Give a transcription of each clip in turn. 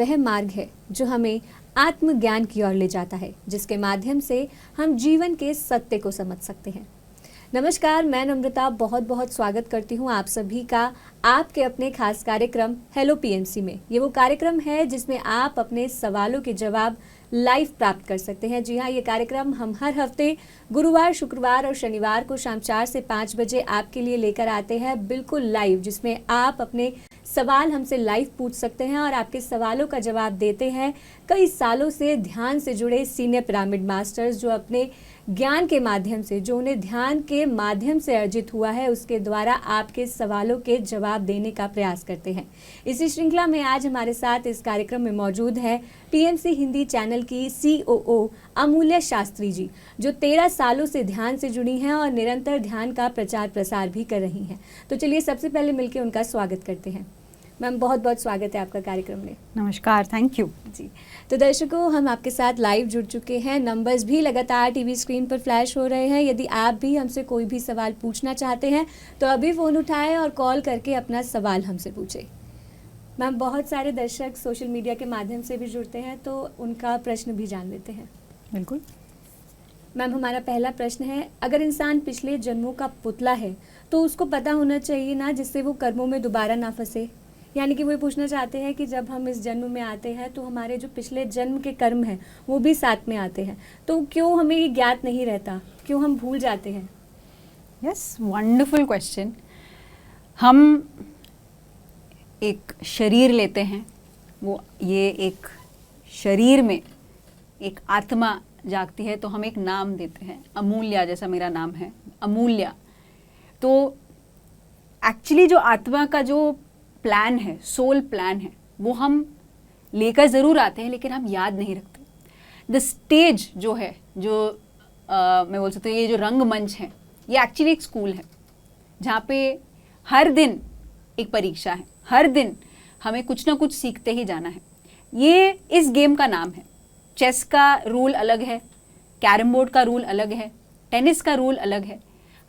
वह मार्ग है जो हमें आत्मज्ञान की ओर ले जाता है, जिसके माध्यम से हम जीवन के सत्य को समझ सकते हैं। नमस्कार, मैं नम्रता बहुत बहुत स्वागत करती हूँ आप सभी का आपके अपने खास कार्यक्रम हेलो पीएमसी में। ये वो कार्यक्रम है जिसमें आप अपने सवालों के जवाब लाइव प्राप्त कर सकते हैं। जी हाँ, ये कार्यक्रम हम हर हफ्ते गुरुवार, शुक्रवार और शनिवार को शाम 4 से 5 बजे आपके लिए लेकर आते हैं, बिल्कुल लाइव, जिसमें आप अपने सवाल हमसे लाइव पूछ सकते हैं और आपके सवालों का जवाब देते हैं कई सालों से ध्यान से जुड़े सीनियर पिरामिड मास्टर्स, जो अपने ज्ञान के माध्यम से, जो उन्हें ध्यान के माध्यम से अर्जित हुआ है, उसके द्वारा आपके सवालों के जवाब देने का प्रयास करते हैं। इसी श्रृंखला में आज हमारे साथ इस कार्यक्रम में मौजूद है पीएमसी हिंदी चैनल की COO अमूल्य शास्त्री जी, जो 13 सालों से ध्यान से जुड़ी हैं और निरंतर ध्यान का प्रचार प्रसार भी कर रही हैं। तो चलिए सबसे पहले मिलकर उनका स्वागत करते हैं। मैम, बहुत बहुत स्वागत है आपका कार्यक्रम में। नमस्कार, थैंक यू जी। तो दर्शकों, हम आपके साथ लाइव जुड़ चुके हैं, नंबर्स भी लगातार टीवी स्क्रीन पर फ्लैश हो रहे हैं। यदि आप भी हमसे कोई भी सवाल पूछना चाहते हैं तो अभी फ़ोन उठाएं और कॉल करके अपना सवाल हमसे पूछें। मैम, बहुत सारे दर्शक सोशल मीडिया के माध्यम से भी जुड़ते हैं, तो उनका प्रश्न भी जान लेते हैं। बिल्कुल। मैम, हमारा पहला प्रश्न है, अगर इंसान पिछले जन्मों का पुतला है तो उसको पता होना चाहिए ना, जिससे वो कर्मों में दोबारा ना फंसे। यानी कि वो पूछना चाहते हैं कि जब हम इस जन्म में आते हैं तो हमारे जो पिछले जन्म के कर्म हैं वो भी साथ में आते हैं, तो क्यों हमें ये ज्ञात नहीं रहता, क्यों हम भूल जाते हैं? Yes, wonderful question. हम एक शरीर लेते हैं, ये एक शरीर में एक आत्मा जागती है, तो हम एक नाम देते हैं, अमूल्या, जैसा मेरा नाम है अमूल्या। तो एक्चुअली जो आत्मा का जो प्लान है, सोल प्लान है, वो हम लेकर ज़रूर आते हैं, लेकिन हम याद नहीं रखते। द स्टेज जो है, जो मैं बोल सकती हूँ, ये जो रंगमंच है, ये एक्चुअली एक स्कूल है जहाँ पे हर दिन एक परीक्षा है, हर दिन हमें कुछ ना कुछ सीखते ही जाना है। ये इस गेम का नाम है। चेस का रूल अलग है, कैरम बोर्ड का रूल अलग है, टेनिस का रूल अलग है।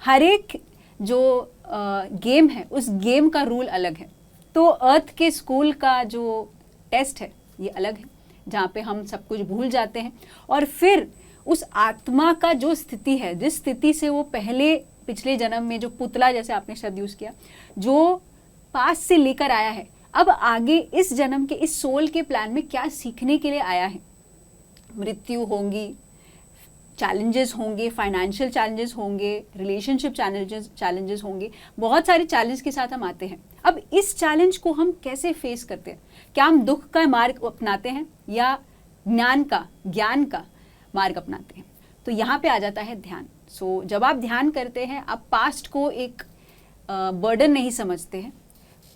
हर एक जो गेम है, उस गेम का रूल अलग है। तो अर्थ के स्कूल का जो टेस्ट है ये अलग है, जहाँ पे हम सब कुछ भूल जाते हैं और फिर उस आत्मा का जो स्थिति है, जिस स्थिति से वो पहले पिछले जन्म में जो पुतला, जैसे आपने शब्द यूज़ किया, जो पास से लेकर आया है, अब आगे इस जन्म के इस सोल के प्लान में क्या सीखने के लिए आया है। मृत्यु होंगी, चैलेंजेस होंगे, फाइनेंशियल चैलेंजेस होंगे, रिलेशनशिप चैलेंजेस होंगे, बहुत सारे चैलेंज के साथ हम आते हैं। अब इस चैलेंज को हम कैसे फेस करते हैं? क्या हम दुख का मार्ग अपनाते हैं या ज्ञान का मार्ग अपनाते हैं? तो यहाँ पे आ जाता है ध्यान। सो जब आप ध्यान करते हैं, आप पास्ट को एक बर्डन नहीं समझते हैं।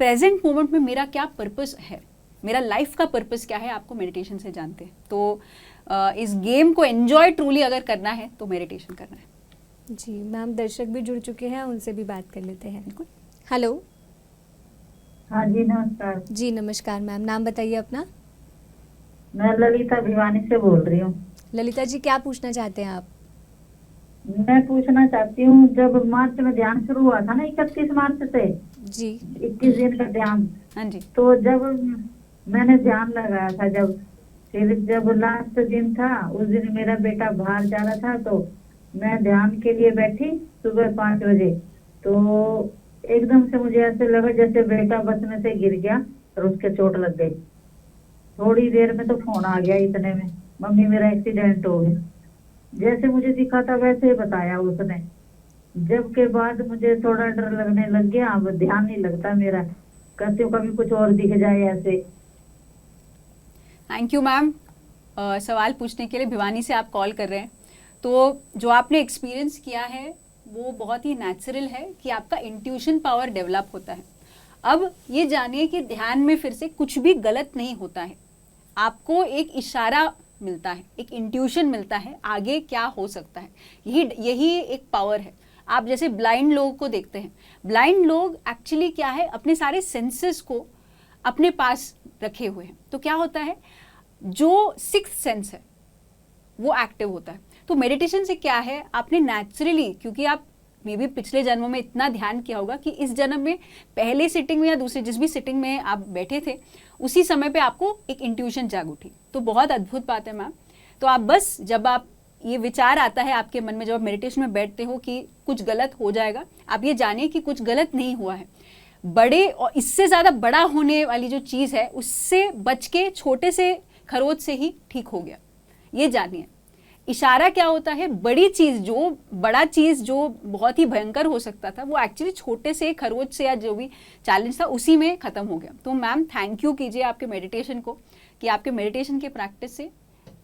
प्रेजेंट मोमेंट में मेरा क्या पर्पस है, मेरा लाइफ का पर्पस क्या है, आपको मेडिटेशन से जानते हैं। तो इस गेम को एंजॉय ट्रूली अगर करना है तो मेडिटेशन करना है। जी मैम, दर्शक भी जुड़ चुके हैं, उनसे भी बात कर लेते हैं। बिल्कुल। हेलो। हाँ जी, नमस्कार। जी नमस्कार मैम, नाम बताइए अपना। मैं ललिता भिवानी से बोल रही हूँ। ललिता जी, क्या पूछना चाहते हैं आप? मैं पूछना चाहती हूँ, जब मार्च में ध्यान शुरू हुआ था ना, 31 मार्च से जी 21 दिन का ध्यान। हाँ जी। तो जब मैंने ध्यान लगाया था, जब लास्ट दिन था, उस दिन मेरा बेटा बाहर जा रहा था, तो मैं ध्यान के लिए बैठी सुबह 5 बजे। तो एकदम से मुझे ऐसे लगा जैसे बेटा बस में से गिर गया और उसके चोट लग गई। थोड़ी देर में तो फोन आ गया, इतने में मम्मी मेरा एक्सीडेंट हो गया। जैसे मुझे दिखा था वैसे ही बताया उसने। जब के बाद मुझे थोड़ा डर लगने लग गया, अब ध्यान नहीं लगता मेरा, कहती हूँ कभी कुछ और दिख जाए ऐसे। थैंक यू मैम, सवाल पूछने के लिए। भिवानी से आप कॉल कर रहे हैं, तो जो आपने एक्सपीरियंस किया है वो बहुत ही नेचुरल है कि आपका इंट्यूशन पावर डेवलप होता है। अब ये जानिए कि ध्यान में फिर से कुछ भी गलत नहीं होता है। आपको एक इशारा मिलता है, एक इंट्यूशन मिलता है, आगे क्या हो सकता है। यही एक पावर है। आप जैसे ब्लाइंड लोगों को देखते हैं, ब्लाइंड लोग एक्चुअली क्या है, अपने सारे सेंसेस को अपने पास रखे हुए हैं। तो क्या होता है, जो सिक्स्थ सेंस है वो एक्टिव होता है। तो मेडिटेशन से क्या है, आपने नेचुरली, क्योंकि आप मे बी पिछले जन्मों में इतना ध्यान किया होगा कि इस जन्म में पहले सिटिंग में या दूसरे जिस भी सिटिंग में आप बैठे थे उसी समय पे आपको एक इंट्यूशन जाग उठी। तो बहुत अद्भुत बात है मैम। तो आप बस जब आप ये विचार आता है आपके मन में, जब आप मेडिटेशन में बैठते हो कि कुछ गलत हो जाएगा, आप ये जानिए कि कुछ गलत नहीं हुआ है। बड़े और इससे ज़्यादा बड़ा होने वाली जो चीज़ है उससे बच के छोटे से खरोच से ही ठीक हो गया, ये जानिए। इशारा क्या होता है, बड़ी चीज़ जो, बड़ा चीज़ जो बहुत ही भयंकर हो सकता था वो एक्चुअली छोटे से खरोच से या जो भी चैलेंज था उसी में ख़त्म हो गया। तो मैम थैंक यू कीजिए आपके मेडिटेशन को, कि आपके मेडिटेशन के प्रैक्टिस से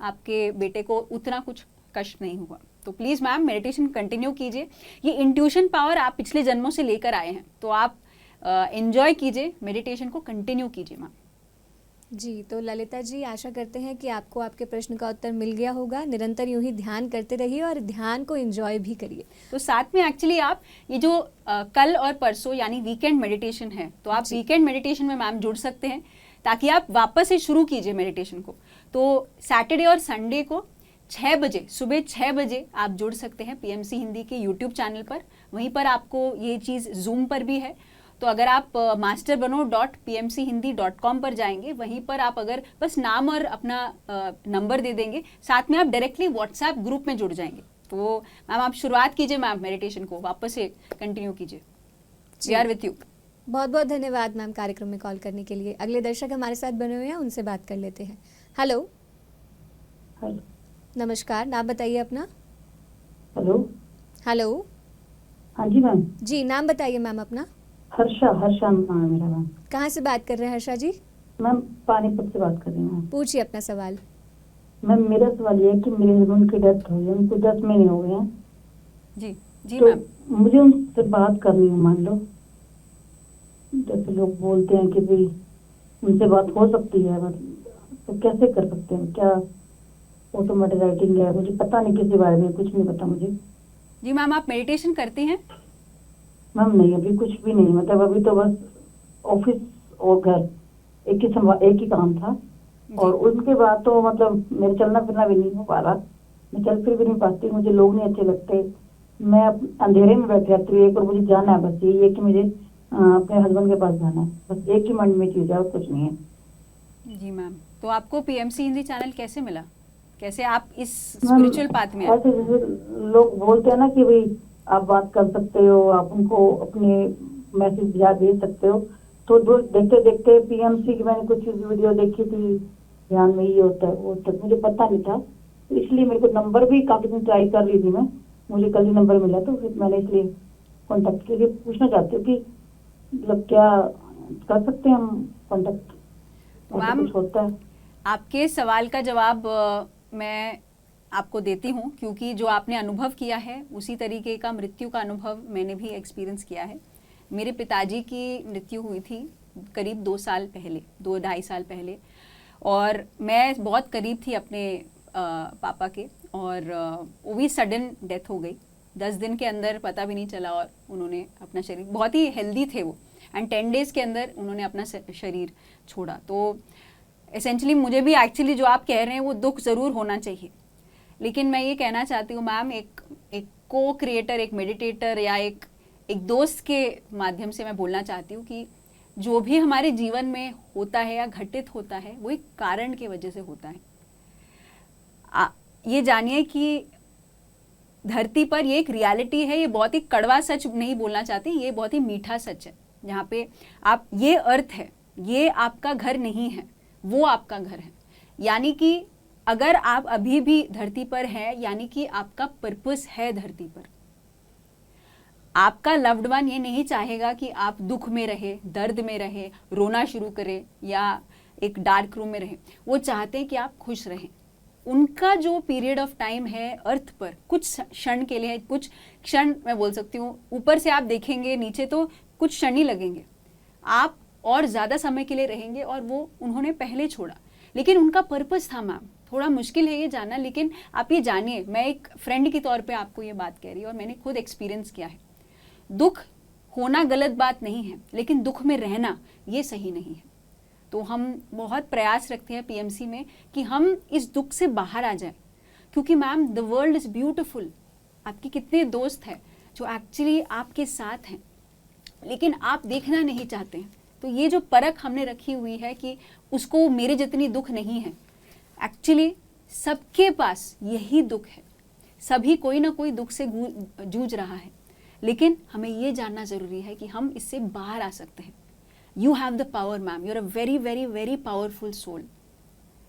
आपके बेटे को उतना कुछ कष्ट नहीं हुआ। तो प्लीज़ मैम मेडिटेशन कंटिन्यू कीजिए। ये इंट्यूशन पावर आप पिछले जन्मों से लेकर आए हैं, तो आप एंजॉय कीजिए, मेडिटेशन को कंटिन्यू कीजिए मैम। जी, तो ललिता जी, आशा करते हैं कि आपको आपके प्रश्न का उत्तर मिल गया होगा। निरंतर यूं ही ध्यान करते रहिए और ध्यान को एंजॉय भी करिए। तो साथ में एक्चुअली आप ये जो कल और परसों यानी वीकेंड मेडिटेशन है, तो आप वीकेंड मेडिटेशन में मैम जुड़ सकते हैं, ताकि आप वापस से शुरू कीजिए मेडिटेशन को। तो सैटरडे और संडे को 6 बजे, सुबह 6 बजे आप जुड़ सकते हैं पीएमसी हिंदी के यूट्यूब चैनल पर। वहीं पर आपको ये चीज़ जूम पर भी है। तो अगर आप masterbano.pmchindi.com पर जाएंगे, वहीं पर आप अगर बस नाम और अपना नंबर दे देंगे, साथ में आप डायरेक्टली व्हाट्सएप ग्रुप में जुड़ जाएंगे। तो मैम आप शुरुआत कीजिए मैम मेडिटेशन को, वापस से कंटिन्यू कीजिए। We are with you. बहुत बहुत धन्यवाद मैम कार्यक्रम में कॉल करने के लिए। अगले दर्शक हमारे साथ बने हुए हैं, उनसे बात कर लेते हैं। हेलो, हेलो, नमस्कार, नाम बताइए अपना। हेलो, हेलो, हाँ जी मैम। जी नाम बताइए मैम अपना। हर्षा, हर्षा नाम है मेरा मैम। कहाँ से बात कर रहे हैं हर्षा जी? मैम पानीपत से बात कर रही हूँ मैम। पूछिए अपना सवाल। मैम मेरा सवाल ये है कि मेरे हस्बैंड की डेथ हुई है, उनको 10 महीने हो गए हैं। जी जी तो मैम। मुझे उनसे बात करनी है, मान लो जैसे लोग बोलते हैं कि भाई उनसे बात हो सकती है, तो कैसे कर सकते हैं? क्या ऑटोमेटिक राइटिंग है? मुझे पता नहीं, किसी बारे में कुछ नहीं पता मुझे। जी मैम, आप मेडिटेशन करती हैं? मैम नहीं, अभी कुछ भी नहीं, मतलब अभी तो बस ऑफिस और घर एक ही काम था। और उसके बाद तो मतलब मेरे चलना फिरना भी नहीं हो पा रहा, मैं चल फिर भी नहीं पाती, मुझे लोग नहीं अच्छे लगते, मैं अंधेरे में बैठ रहती हूँ। एक और मुझे जाना है, बस यही है कि मुझे अपने हस्बैंड के पास जाना है, बस एक ही मन में चीज है और कुछ नहीं है। जी मैम, तो आपको पीएमसी हिंदी चैनल कैसे मिला? कैसे आप इस स्पिरिचुअल पाथ में आए? ऐसे जैसे लोग बोलते हैं ना कि भाई आप बात कर सकते हो, आप उनको अपने मैसेज या भेज सकते हो, तो देखते देखते पीएमसी की मैंने कुछ वीडियो देखी थी, ध्यान में ये होता है वो होता है, मुझे पता नहीं था, तो इसलिए मेरे को नंबर भी काफी दिन ट्राई कर रही थी मैं, मुझे कल ही नंबर मिला, तो फिर मैंने इसलिए कॉन्टेक्ट के लिए पूछना चाहती हूँ कि मतलब क्या कर सकते हैं हम कॉन्टेक्ट? मैम, कुछ होता है? आपके सवाल का जवाब मैं आपको देती हूँ, क्योंकि जो आपने अनुभव किया है उसी तरीके का मृत्यु का अनुभव मैंने भी एक्सपीरियंस किया है। मेरे पिताजी की मृत्यु हुई थी करीब 2 साल पहले, 2-2.5 साल पहले, और मैं बहुत करीब थी अपने पापा के, और वो भी सडन डेथ हो गई 10 दिन के अंदर, पता भी नहीं चला, और उन्होंने अपना शरीर, बहुत ही हेल्दी थे वो, एंड 10 डेज़ के अंदर उन्होंने अपना शरीर छोड़ा। तो एसेंशली मुझे भी एक्चुअली जो आप कह रहे हैं वो दुख ज़रूर होना चाहिए, लेकिन मैं ये कहना चाहती हूँ मैम, एक को क्रिएटर, एक मेडिटेटर या एक दोस्त के माध्यम से मैं बोलना चाहती हूँ कि जो भी हमारे जीवन में होता है या घटित होता है वो एक कारण की वजह से होता है। ये जानिए कि धरती पर ये एक रियलिटी है, ये बहुत ही कड़वा सच नहीं बोलना चाहती, ये बहुत ही मीठा सच है, जहाँ पे आप, ये अर्थ है, ये आपका घर नहीं है, वो आपका घर है। यानी कि अगर आप अभी भी धरती पर हैं, यानी कि आपका पर्पस है धरती पर। आपका लव्ड वन ये नहीं चाहेगा कि आप दुख में रहे, दर्द में रहे, रोना शुरू करें या एक डार्क रूम में रहे, वो चाहते हैं कि आप खुश रहें। उनका जो पीरियड ऑफ टाइम है अर्थ पर कुछ क्षण के लिए है, कुछ क्षण मैं बोल सकती हूँ, ऊपर से आप देखेंगे नीचे तो कुछ क्षण ही लगेंगे, आप और ज़्यादा समय के लिए रहेंगे, और वो उन्होंने पहले छोड़ा, लेकिन उनका पर्पस था मैम। थोड़ा मुश्किल है ये जानना, लेकिन आप ये जानिए, मैं एक फ्रेंड के तौर पे आपको ये बात कह रही हूँ और मैंने खुद एक्सपीरियंस किया है। दुख होना गलत बात नहीं है, लेकिन दुख में रहना ये सही नहीं है। तो हम बहुत प्रयास रखते हैं पीएमसी में कि हम इस दुख से बाहर आ जाएं, क्योंकि ma'am the world is beautiful. आपके कितने दोस्त हैं जो एक्चुअली आपके साथ हैं, लेकिन आप देखना नहीं चाहते हैं, तो ये जो परख हमने रखी हुई है कि उसको मेरे जितनी दुख नहीं है, एक्चुअली सबके पास यही दुख है, सभी कोई ना कोई दुख से जूझ रहा है, लेकिन हमें ये जानना ज़रूरी है कि हम इससे बाहर आ सकते हैं। You have the power ma'am, you are a very very very powerful soul.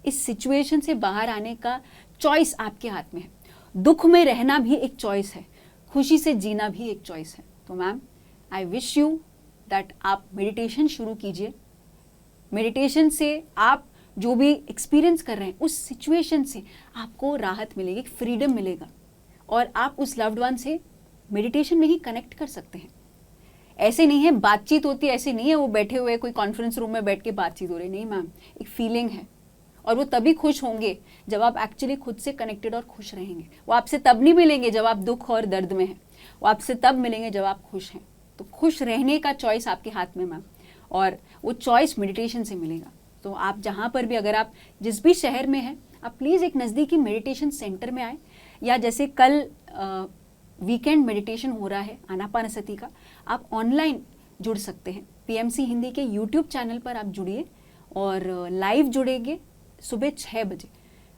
इस सिचुएशन से बाहर आने का चॉइस आपके हाथ में है। दुख में रहना भी एक चॉइस है, खुशी से जीना भी एक चॉइस है। तो ma'am, I wish you that आप मेडिटेशन शुरू कीजिए। मेडिटेशन से आप जो भी एक्सपीरियंस कर रहे हैं उस सिचुएशन से आपको राहत मिलेगी, फ्रीडम मिलेगा, और आप उस लव्ड वन से मेडिटेशन में ही कनेक्ट कर सकते हैं। ऐसे नहीं है बातचीत होती है, ऐसे नहीं है वो बैठे हुए कोई कॉन्फ्रेंस रूम में बैठ के बातचीत हो रही, नहीं मैम, एक फीलिंग है, और वो तभी खुश होंगे जब आप एक्चुअली खुद से कनेक्टेड और खुश रहेंगे। वो आपसे तब नहीं मिलेंगे जब आप दुख और दर्द में हैं, वो आपसे तब मिलेंगे जब आप खुश हैं। तो खुश रहने का चॉइस आपके हाथ में मैम, और वो चॉइस मेडिटेशन से मिलेगा। तो आप जहाँ पर भी, अगर आप जिस भी शहर में हैं, आप प्लीज़ एक नज़दीकी मेडिटेशन सेंटर में आए, या जैसे कल वीकेंड मेडिटेशन हो रहा है आनापानसती का, आप ऑनलाइन जुड़ सकते हैं। पीएमसी हिंदी के यूट्यूब चैनल पर आप जुड़िए और लाइव जुड़ेंगे सुबह 6 बजे।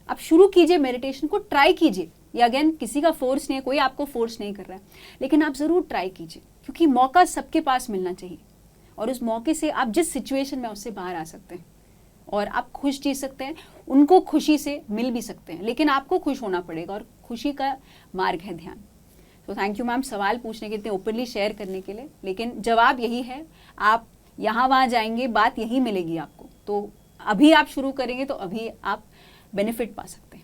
आप शुरू कीजिए मेडिटेशन को, ट्राई कीजिए। ये अगेन किसी का फोर्स नहीं है, कोई आपको फोर्स नहीं कर रहा है, लेकिन आप ज़रूर ट्राई कीजिए, क्योंकि मौका सबके पास मिलना चाहिए, और उस मौके से आप जिस सिचुएशन में उससे बाहर आ सकते हैं और आप खुश जी सकते हैं, उनको खुशी से मिल भी सकते हैं, लेकिन आपको खुश होना पड़ेगा, और खुशी का मार्ग है ध्यान। तो थैंक यू मैम सवाल पूछने के, इतने ओपनली शेयर करने के लिए। लेकिन जवाब यही है, आप यहाँ वहाँ जाएंगे, बात यही मिलेगी आपको। तो अभी आप शुरू करेंगे तो अभी आप बेनिफिट पा सकते हैं।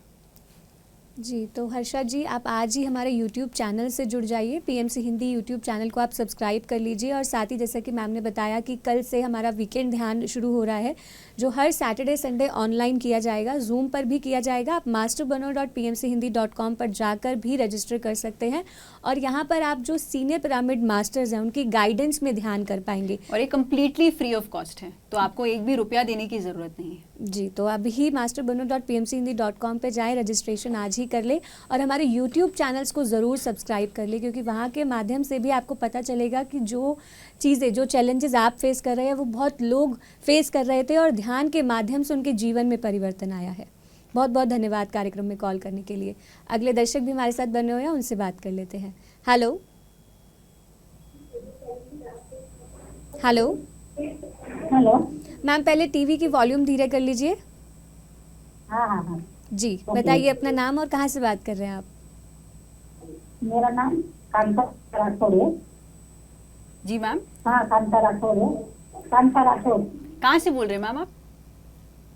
जी, तो हर्षा जी, आप आज ही हमारे यूट्यूब चैनल से जुड़ जाइए। पीएमसी हिंदी यूट्यूब चैनल को आप सब्सक्राइब कर लीजिए, और साथ ही जैसा कि मैम ने बताया कि कल से हमारा वीकेंड ध्यान शुरू हो रहा है, जो हर सैटरडे संडे ऑनलाइन किया जाएगा, जूम पर भी किया जाएगा। आप masterbano.pmchindi.com पर जाकर भी रजिस्टर कर सकते हैं, और यहाँ पर आप जो सीनियर पिरामिड मास्टर्स हैं उनकी गाइडेंस में ध्यान कर पाएंगे, और ये कम्प्लीटली फ्री ऑफ कॉस्ट है, तो आपको एक भी रुपया देने की ज़रूरत नहीं है। जी, तो अभी masterbano.pmchindi.com पे जाए, रजिस्ट्रेशन आज ही कर ले, और हमारे यूट्यूब चैनल्स को ज़रूर सब्सक्राइब कर ले, क्योंकि वहाँ के माध्यम से भी आपको पता चलेगा कि जो चीज़ें, जो चैलेंजेस आप फेस कर रहे हैं वो बहुत लोग फेस कर रहे थे, और ध्यान के माध्यम से उनके जीवन में परिवर्तन आया है। बहुत बहुत धन्यवाद कार्यक्रम में कॉल करने के लिए। अगले दर्शक भी हमारे साथ बने हुए हैं, उनसे बात कर लेते हैं। Hello hello hello. मैम, पहले टीवी की वॉल्यूम धीरे कर लीजिए। हाँ हाँ हाँ। जी, ओके। बताइए अपना नाम और कहाँ से बात कर रहे हैं आप? मेरा नाम कांता राठौड़ है। जी मैम, हाँ, कांता राठौड़ है। कांता राठौड़। कहाँ से बोल रहे हैं मैम आप?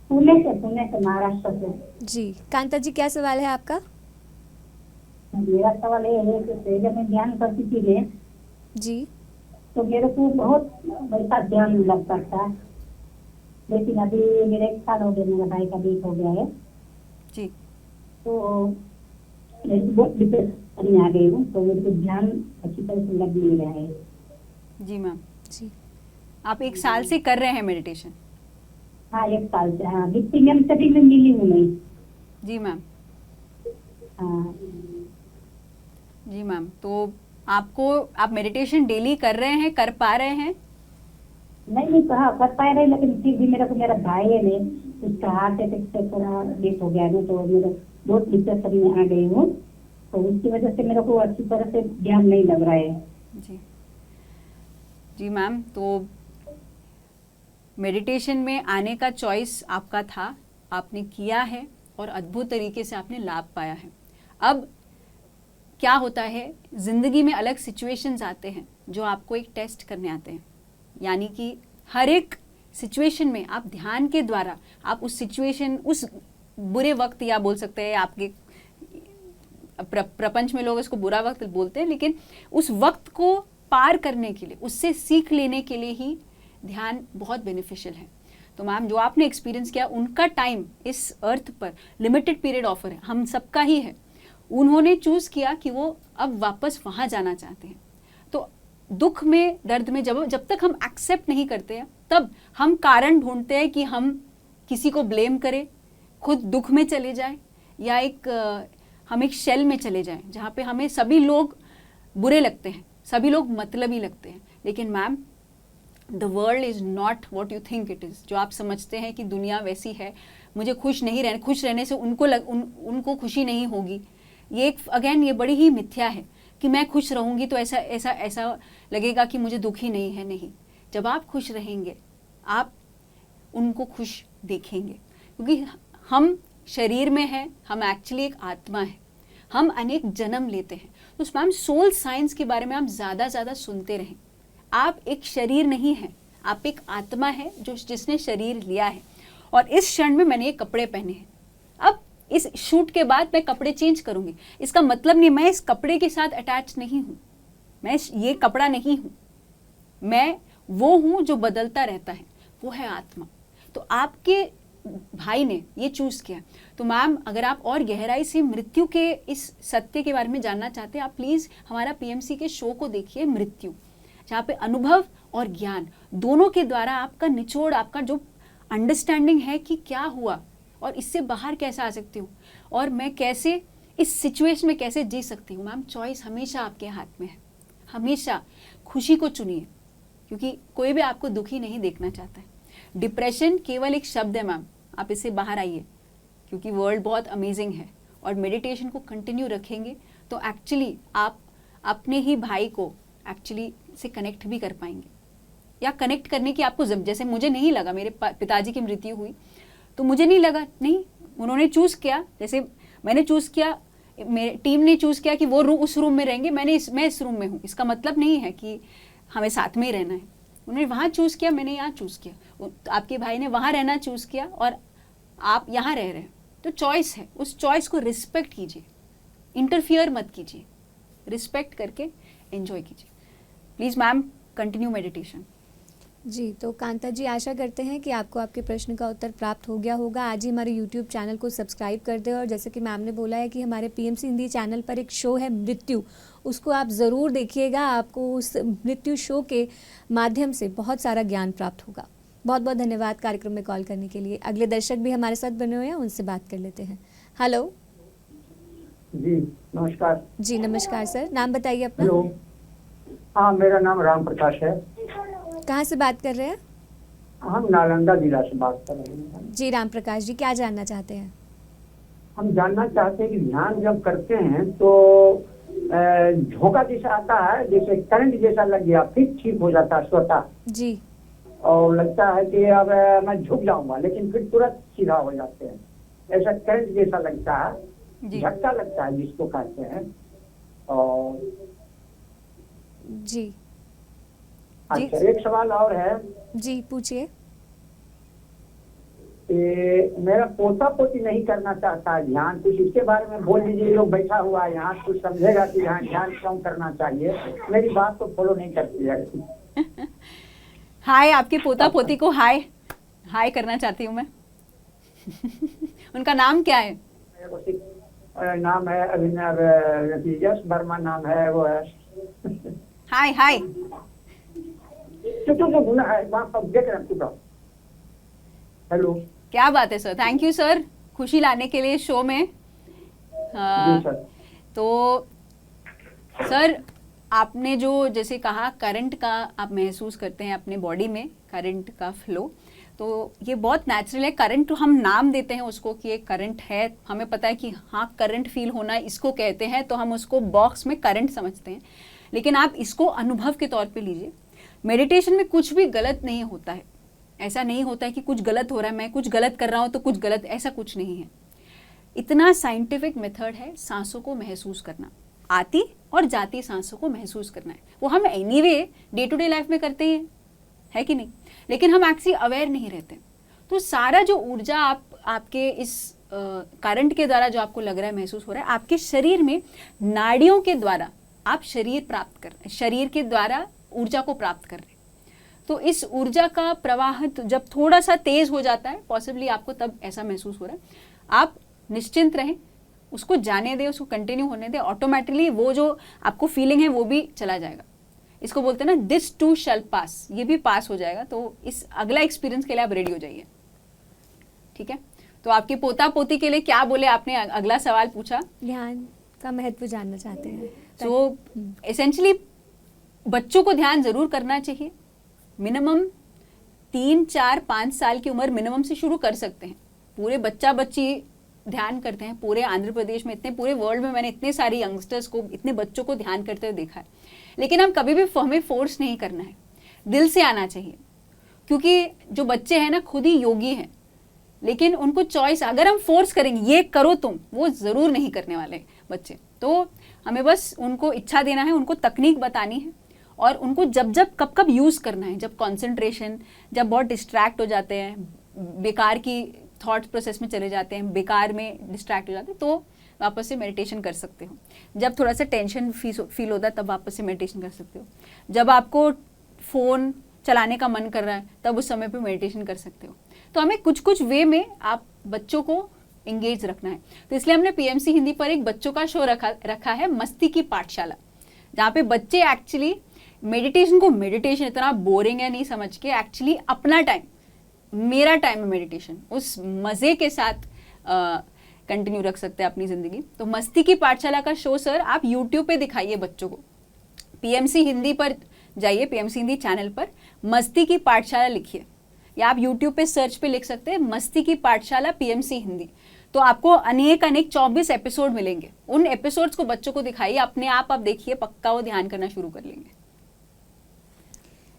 पुणे से, महाराष्ट्र से। जी, कांता जी, क्या सवाल है आपका? मेरा सवाल ये है कि पहले मैं ध्यान करती थी जी तो मेरे को बहुत वैसा ध्यान लगता था, लेकिन अभी मेरे 1 साल हो गया, मेरा भाई का डेथ हो गया है, जी तो मेरे को बहुत डिप्रेशन में आ गई हूँ, तो मेरे को ध्यान अच्छी तरह से लग नहीं रहा है। जी मैम, जी आप 1 साल से कर रहे हैं मेडिटेशन? हाँ, 1 साल से। हाँ, विक्टिम सभी में मिली हूँ मैं। जी मैम। हाँ जी मैम, तो आप मेडिटेशन डेली कर रहे हैं, कर पा रहे हैं? नहीं कहा कर पाए रहे, लेकिन फिर भी मेरा भाई है ने, उसका हार्ट अटैक से थोड़ा डेथ हो गया है, तो मेरा बहुत डिप्रेशन में आ गई हूँ, तो उसकी वजह से मेरे को अच्छी तरह से ध्यान नहीं लग रहा है। जी जी मैम, तो मेडिटेशन में आने का चॉइस आपका था, आपने किया है, और अद्भुत तरीके से आपने लाभ पाया है। अब क्या होता है, ज़िंदगी में अलग सिचुएशंस आते हैं जो आपको एक टेस्ट करने आते हैं, यानी कि हर एक सिचुएशन में आप ध्यान के द्वारा आप उस सिचुएशन, उस बुरे वक्त, या बोल सकते हैं आपके प्रपंच में लोग इसको बुरा वक्त बोलते हैं, लेकिन उस वक्त को पार करने के लिए, उससे सीख लेने के लिए ही ध्यान बहुत बेनिफिशियल है। तो मैम, जो आपने एक्सपीरियंस किया, उनका टाइम इस अर्थ पर लिमिटेड पीरियड ऑफर है, हम सबका ही है। उन्होंने चूज़ किया कि वो अब वापस वहाँ जाना चाहते हैं। तो दुख में, दर्द में जब तक हम एक्सेप्ट नहीं करते हैं, तब हम कारण ढूंढते हैं कि हम किसी को ब्लेम करें, खुद दुख में चले जाएं, या हम एक शेल में चले जाएं जहाँ पे हमें सभी लोग बुरे लगते हैं, सभी लोग मतलबी लगते हैं। लेकिन ma'am, the world is not what you think it is. जो आप समझते हैं कि दुनिया वैसी है, मुझे खुश रहने से उनको खुशी नहीं होगी, ये एक अगेन ये बड़ी ही मिथ्या है कि मैं खुश रहूँगी तो ऐसा लगेगा कि मुझे दुखी नहीं है। नहीं, जब आप खुश रहेंगे आप उनको खुश देखेंगे, क्योंकि हम शरीर में हैं, हम एक्चुअली एक आत्मा है, हम अनेक जन्म लेते हैं। तो मैम सोल साइंस के बारे में आप ज़्यादा सुनते रहें। आप एक शरीर नहीं हैं, आप एक आत्मा है जिसने शरीर लिया है। और इस क्षण में मैंने ये कपड़े पहने हैं, अब इस शूट के बाद मैं कपड़े चेंज करूँगी, इसका मतलब नहीं मैं इस कपड़े के साथ अटैच नहीं हूँ, मैं ये कपड़ा नहीं हूँ, मैं वो हूँ जो बदलता रहता है, वो है आत्मा। तो आपके भाई ने ये चूज़ किया। तो मैम अगर आप और गहराई से मृत्यु के इस सत्य के बारे में जानना चाहते हैं, आप प्लीज़ हमारा पीएमसी के शो को देखिए मृत्यु, जहाँ पे अनुभव और ज्ञान दोनों के द्वारा आपका निचोड़, आपका जो अंडरस्टैंडिंग है कि क्या हुआ और इससे बाहर कैसे आ सकती हूँ और मैं कैसे इस सिचुएशन में कैसे जी सकती हूँ। मैम चॉइस हमेशा आपके हाथ में है, हमेशा खुशी को चुनिए, क्योंकि कोई भी आपको दुखी नहीं देखना चाहता है। डिप्रेशन केवल एक शब्द है मैम, आप इससे बाहर आइए, क्योंकि वर्ल्ड बहुत अमेजिंग है और मेडिटेशन को कंटिन्यू रखेंगे तो एक्चुअली आप अपने ही भाई को एक्चुअली से कनेक्ट भी कर पाएंगे, या कनेक्ट करने की आपको जैसे मुझे नहीं लगा, मेरे पिताजी की मृत्यु हुई तो मुझे नहीं लगा, नहीं उन्होंने चूज़ किया, जैसे मैंने चूज़ किया, मेरे टीम ने चूज़ किया कि वो उस रूम में रहेंगे, मैं इस रूम में हूँ, इसका मतलब नहीं है कि हमें साथ में ही रहना है। उन्होंने वहाँ चूज़ किया, मैंने यहाँ चूज़ किया, आपके भाई ने वहाँ रहना चूज़ किया और आप यहाँ रह रहे हैं, तो चॉइस है, उस चॉइस को रिस्पेक्ट कीजिए, इंटरफियर मत कीजिए, रिस्पेक्ट करके एंजॉय कीजिए। Please ma'am continue meditation. जी, तो कांता जी आशा करते हैं कि आपको आपके प्रश्न का उत्तर प्राप्त हो गया होगा। आज ही हमारे यूट्यूब चैनल को सब्सक्राइब कर दें, और जैसे कि मैम ने बोला है कि हमारे पीएमसी हिंदी चैनल पर एक शो है मृत्यु, उसको आप ज़रूर देखिएगा, आपको उस मृत्यु शो के माध्यम से बहुत सारा ज्ञान प्राप्त होगा। बहुत बहुत धन्यवाद कार्यक्रम में कॉल करने के लिए। अगले दर्शक भी हमारे साथ बने हुए हैं, उनसे बात कर लेते हैं। हेलो जी नमस्कार। जी नमस्कार सर, नाम बताइए अपना। हेलो, हाँ मेरा नाम राम प्रकाश है। कहाँ से बात कर रहे हैं? हम नालंदा जिला से बात कर रहे हैं। जी राम प्रकाश जी, क्या जानना चाहते हैं? हम जानना चाहते हैं कि ध्यान जब करते हैं तो झोंका जैसा आता है, जैसे करंट जैसा लग गया, फिर ठीक हो जाता है स्वतः जी, और लगता है कि अब मैं झुक जाऊंगा, लेकिन फिर तुरंत सीधा हो जाते हैं, ऐसा करंट जैसा लगता है, झटका लगता है जिसको कहते हैं। और जी अच्छा, एक सवाल और है। जी पूछिए। मेरा पोता पोती नहीं करना चाहता है ध्यान, कुछ इसके बारे में बोल दीजिए। लोग बैठा हुआ है यहाँ, कुछ समझेगा कि यहाँ ध्यान क्यों करना चाहिए, मेरी बात तो फॉलो नहीं करती है। हाय, आपके पोता पोती को हाय हाय करना चाहती हूँ मैं। उनका नाम क्या है? नाम है अभिनव, यश वर्मा नाम है, वो है। हाय हाय। हेलो, क्या बात है सर, थैंक यू सर, खुशी लाने के लिए शो में। तो सर आपने जो जैसे कहा करंट का आप महसूस करते हैं अपने बॉडी में, करंट का फ्लो, तो ये बहुत नेचुरल है। करंट हम नाम देते हैं उसको कि ये करंट है, हमें पता है कि हाँ करंट फील होना इसको कहते हैं, तो हम उसको बॉक्स में करंट समझते हैं, लेकिन आप इसको अनुभव के तौर पे लीजिए। मेडिटेशन में कुछ भी गलत नहीं होता है, ऐसा नहीं होता है कि कुछ गलत हो रहा है, मैं कुछ गलत कर रहा हूँ तो कुछ गलत, ऐसा कुछ नहीं है। इतना साइंटिफिक मेथड है सांसों को महसूस करना, आती और जाती सांसों को महसूस करना है। वो हम anyway day to day life में करते हैं, है कि नहीं, लेकिन हम एक्चुअली अवेयर नहीं रहते। तो सारा जो ऊर्जा आपके इस करंट के द्वारा जो आपको लग रहा है, महसूस हो रहा है, आपके शरीर में नाड़ियों के द्वारा आप शरीर प्राप्त कर रहे हैं, शरीर के द्वारा ऊर्जा को प्राप्त कर रहे हैं। तो इस ऊर्जा का प्रवाह जब थोड़ा सा तेज हो जाता है, पॉसिबली आपको तब ऐसा महसूस हो रहा है, आप निश्चिंत रहें, उसको जाने दें, उसको कंटिन्यू होने दें, ऑटोमेटिकली वो जो आपको फीलिंग है वो भी चला जाएगा। इसको बोलते हैं ना, दिस टू शैल पास, ये भी पास हो जाएगा। तो इस अगला एक्सपीरियंस के लिए आप रेडी हो जाइए, ठीक है। तो आपके पोता पोती के लिए क्या बोले, आपने अगला सवाल पूछा, ध्यान का महत्व जानना चाहते हैं। तो एसेंशियली बच्चों को ध्यान जरूर करना चाहिए, मिनिमम 3, 4, 5 साल की उम्र मिनिमम से शुरू कर सकते हैं। पूरे बच्चा बच्ची ध्यान करते हैं, पूरे आंध्र प्रदेश में इतने, पूरे वर्ल्ड में मैंने इतने सारे यंगस्टर्स को, इतने बच्चों को ध्यान करते हुए देखा है। लेकिन हम कभी भी हमें फोर्स नहीं करना है, दिल से आना चाहिए, क्योंकि जो बच्चे हैं ना खुद ही योगी हैं, लेकिन उनको चॉइस, अगर हम फोर्स करेंगे ये करो तुम, वो ज़रूर नहीं करने वाले बच्चे। तो हमें बस उनको इच्छा देना है, उनको तकनीक बतानी है और उनको जब जब कब कब यूज़ करना है, जब कंसंट्रेशन, जब बहुत डिस्ट्रैक्ट हो जाते हैं, बेकार की थॉट प्रोसेस में चले जाते हैं, बेकार में डिस्ट्रैक्ट हो जाते हैं, तो वापस से मेडिटेशन कर सकते हो। जब थोड़ा सा टेंशन फील होता है तब वापस से मेडिटेशन कर सकते हो। जब आपको फ़ोन चलाने का मन कर रहा है तब उस समय पे मेडिटेशन कर सकते हो। तो हमें कुछ कुछ वे में आप बच्चों को इंगेज रखना है। तो इसलिए हमने पीएमसी हिंदी पर एक बच्चों का शो रखा है, मस्ती की पाठशाला, जहाँ पे बच्चे एक्चुअली मेडिटेशन को, मेडिटेशन इतना बोरिंग है नहीं समझ के, एक्चुअली अपना टाइम, मेरा टाइम है मेडिटेशन, उस मज़े के साथ कंटिन्यू रख सकते हैं अपनी ज़िंदगी। तो मस्ती की पाठशाला का शो सर आप यूट्यूब पे दिखाइए बच्चों को, पीएमसी हिंदी पर जाइए, पीएमसी हिंदी चैनल पर मस्ती की पाठशाला लिखिए, या आप यूट्यूब पे सर्च पे लिख सकते हैं मस्ती की पाठशाला पीएमसी हिंदी। तो आपको अनेक 24 एपिसोड मिलेंगे। उन एपिसोड्स को बच्चों को दिखाइए, अपने आप देखिए, पक्का वो ध्यान करना शुरू कर लेंगे।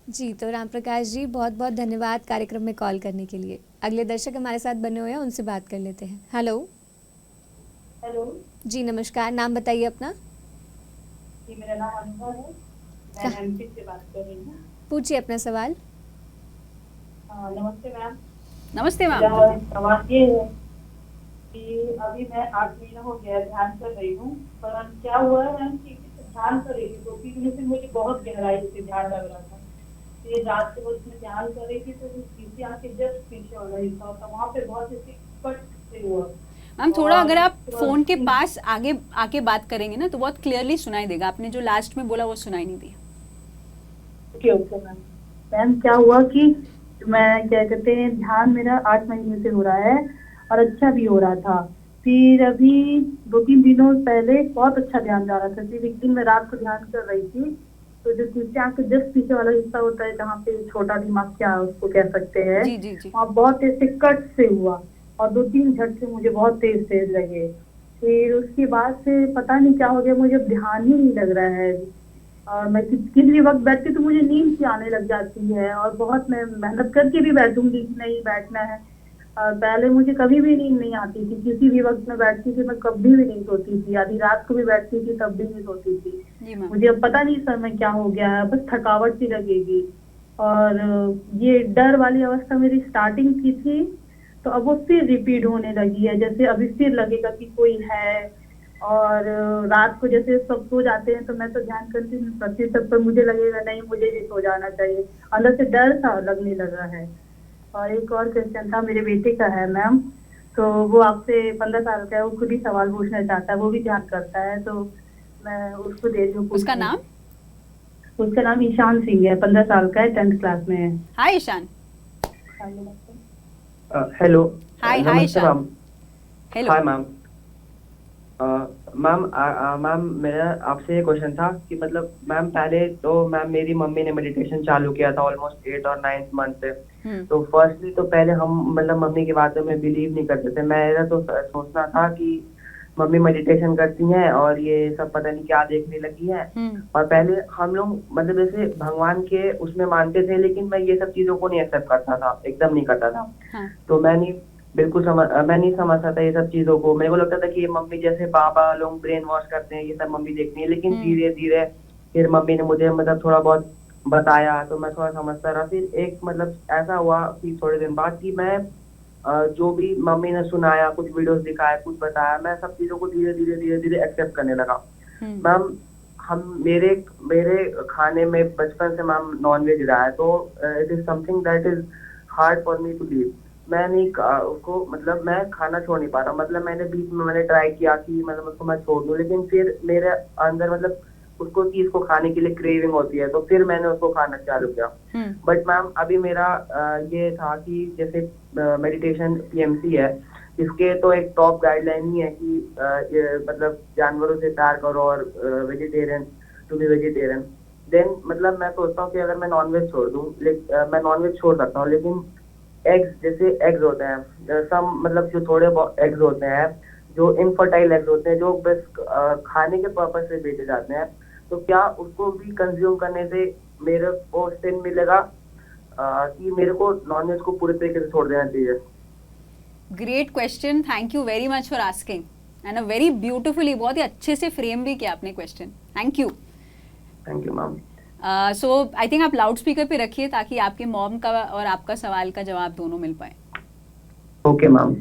जी, तो राम प्रकाश जी बहुत बहुत धन्यवाद कार्यक्रम में कॉल करने के लिए। अगले दर्शक हमारे साथ बने हुए हैं, उनसे बात कर लेते हैं। हेलो। हेलो जी नमस्कार, नाम बताइए अपना। जी, मेरा नाम अनुभव है, मैं एमपी से बात कर रही हूँ। पूछिए अपना सवाल। नमस्ते मैम। नमस्ते मैम। मेरा सवाल ये है कि अभी मैं 8 महीना हो गया ध्यान कर रही हूँ, पर क्या हुआ है मैम कि ध्यान कर रही थी 2-3 दिनों से मुझे बहुत गहराई से ध्यान लग रहा था। ये रात को उसमें ध्यान कर रही थी तो पीछे आके जस्ट पीछे हो रही था, तो वहाँ पे बहुत ऐसे कट से हुआ। मैम थोड़ा अगर आप फोन के पास आगे आके बात करेंगे ना तो बहुत क्लियरली सुनाई देगा। आपने जो लास्ट में बोला वो सुनाई नहीं दिया। Okay okay ma'am. मैम क्या हुआ कि मैं क्या कहते हैं ध्यान मेरा 8 महीने से हो रहा है और अच्छा भी हो रहा था। फिर अभी 2-3 दिनों पहले बहुत अच्छा ध्यान जा रहा था। फिर एक दिन मैं रात को ध्यान कर रही थी तो जो पीछे आंख के जस्ट पीछे वाला हिस्सा होता है जहाँ पे छोटा दिमाग क्या उसको कह सकते हैं, जी जी जी। वहाँ बहुत ऐसे कट से हुआ और 2-3 झटके मुझे बहुत तेज लगे। फिर उसके बाद से पता नहीं क्या हो गया, मुझे ध्यान ही नहीं लग रहा है और मैं किसी भी वक्त बैठती तो मुझे नींद सी आने लग जाती है और बहुत मैं मेहनत करके भी बैठूंगी कि नहीं बैठना है। पहले मुझे कभी भी नींद नहीं आती थी, किसी भी वक्त में बैठती थी, मैं कभी भी नहीं सोती थी, आधी रात को भी बैठती थी तब भी नहीं सोती थी। मुझे अब पता नहीं सर में क्या हो गया है, बस थकावट सी लगेगी। और ये डर वाली अवस्था मेरी स्टार्टिंग की थी तो अब वो फिर रिपीट होने लगी है, जैसे अभी फिर लगेगा कि कोई है। और रात को जैसे सब सो जाते हैं तो मैं तो ध्यान करती हूँ तब पर मुझे लगेगा नहीं मुझे भी सो जाना चाहिए, अंदर से डर सा लगने लगा है। और एक और क्वेश्चन था, मेरे बेटे का है मैम, तो वो आपसे 15 साल का है, वो खुद ही सवाल पूछना चाहता है, वो भी ध्यान करता है तो मैं उसको दे दूँ। उसका नाम? उसका नाम ईशान सिंह है, 15 साल का है, 10th क्लास में है। हाय ईशान। हेलो। हाय नमस्ते Ishaan. Ma'am. Hello. Hi ma'am. Ma'am मेरा आपसे ये क्वेश्चन था कि मतलब मैम पहले तो मैम मेरी मम्मी ने मेडिटेशन चालू किया था ऑलमोस्ट 8 और 9 मंथ से। तो फर्स्टली तो पहले हम मतलब मम्मी की बातों में बिलीव नहीं करते थे। मेरा तो सोचना था कि मम्मी मेडिटेशन करती हैं और ये सब पता नहीं क्या देखने लगी है। और पहले हम लोग मतलब जैसे भगवान के उसमें मानते थे, लेकिन मैं ये सब चीजों को नहीं एक्सेप्ट करता था, एकदम नहीं करता था। तो मैं नहीं समझता था ये सब चीजों को। मेरे को लगता था कि ये मम्मी जैसे बाबा लोग ब्रेन वॉश करते हैं, ये सब मम्मी देखती है। लेकिन धीरे धीरे फिर मम्मी ने मुझे मतलब थोड़ा बहुत बताया तो मैं थोड़ा समझता रहा। फिर एक मतलब ऐसा हुआ कि थोड़े दिन बाद कि मैं जो भी मम्मी ने सुनाया, कुछ वीडियोस दिखाए, कुछ बताया, मैं सब चीजों को धीरे धीरे एक्सेप्ट करने लगा। मैम मेरे खाने में बचपन से मैम नॉनवेज रहा है, तो it is something that is hard for me to leave. मैं नहीं उसको मतलब मैं खाना छोड़ नहीं पा रहा। मतलब मैंने बीच में मैंने ट्राई किया कि मतलब उसको मैं छोड़ दूं, लेकिन फिर मेरे अंदर मतलब उसको चीज को खाने के लिए क्रेविंग होती है, तो फिर मैंने उसको खाना चालू किया। बट मैम अभी मेरा ये था कि जैसे मेडिटेशन पीएमसी है, इसके तो एक टॉप गाइडलाइन ही है कि ये मतलब जानवरों से प्यार करो और vegetarian to be vegetarian. Then मतलब मैं सोचता हूँ कि अगर मैं नॉनवेज छोड़ दूँ, मैं नॉनवेज छोड़ सकता हूँ, लेकिन एग्स, जैसे एग्स होते हैं सम, मतलब जो थोड़े एग्स होते हैं जो इनफर्टाइल एग्स होते हैं, जो बस खाने के पर्पज से बेचे जाते हैं, तो क्या उसको भी कंज्यूम करने से मेरे को सिन मिलेगा कि मेरे को नॉनवेज को पूरे तरीके से छोड़ देना चाहिए? Great question, thank you very much for asking and a very beautifully, बहुत ही अच्छे से फ्रेम भी किया आपने question, thank you. Thank you ma'am. So I think आप लाउड स्पीकर पे रखिए ताकि आपके मॉम का और आपका सवाल का जवाब दोनों मिल पाए। Okay ma'am.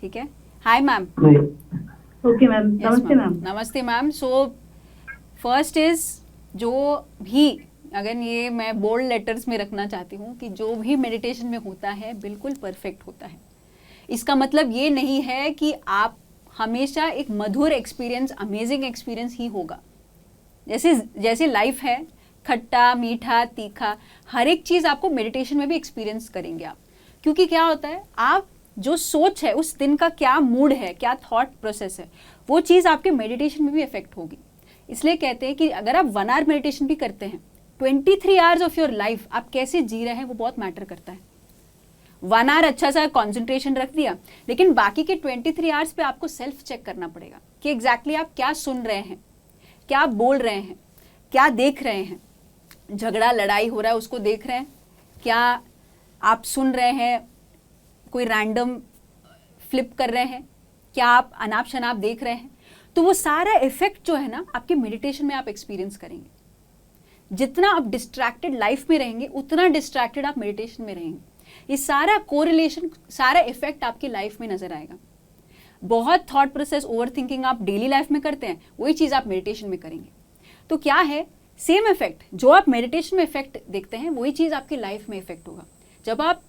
ठीक है, हाय मैम। ओके मैम, नमस्ते मैम। नमस्ते मैम। सो फर्स्ट इज, जो भी, अगर ये मैं बोल्ड लेटर्स में रखना चाहती हूँ कि जो भी मेडिटेशन में होता है बिल्कुल परफेक्ट होता है। इसका मतलब ये नहीं है कि आप हमेशा एक मधुर एक्सपीरियंस, अमेजिंग एक्सपीरियंस ही होगा। जैसे जैसे लाइफ है, खट्टा मीठा तीखा, हर एक चीज़ आपको मेडिटेशन में भी एक्सपीरियंस करेंगे आप। क्योंकि क्या होता है, आप जो सोच है, उस दिन का क्या मूड है, क्या थॉट प्रोसेस है, वो चीज़ आपके मेडिटेशन में भी इफेक्ट होगी। इसलिए कहते हैं कि अगर आप 1 आवर मेडिटेशन भी करते हैं, 23 आवर्स ऑफ योर लाइफ आप कैसे जी रहे हैं वो बहुत मैटर करता है। 1 आवर अच्छा सा कंसंट्रेशन रख दिया, लेकिन बाकी के 23 आवर्स पे आपको सेल्फ चेक करना पड़ेगा कि एग्जैक्टली आप क्या सुन रहे हैं, क्या आप बोल रहे हैं, क्या देख रहे हैं। झगड़ा लड़ाई हो रहा है उसको देख रहे हैं, क्या आप सुन रहे हैं कोई रैंडम फ्लिप कर रहे हैं, क्या आप अनाप शनाप देख रहे हैं। तो वो सारा इफेक्ट जो है ना, आपके मेडिटेशन में आप एक्सपीरियंस करेंगे। जितना आप डिस्ट्रैक्टेड लाइफ में रहेंगे, उतना डिस्ट्रैक्टेड आप मेडिटेशन में रहेंगे। ये सारा कोरिलेशन, सारा इफेक्ट आपकी लाइफ में नजर आएगा। बहुत थॉट प्रोसेस, ओवर थिंकिंग आप डेली लाइफ में करते हैं, वही चीज़ आप मेडिटेशन में करेंगे। तो क्या है, सेम इफेक्ट जो आप मेडिटेशन में इफेक्ट देखते हैं, वही चीज़ आपकी लाइफ में इफेक्ट होगा। जब आप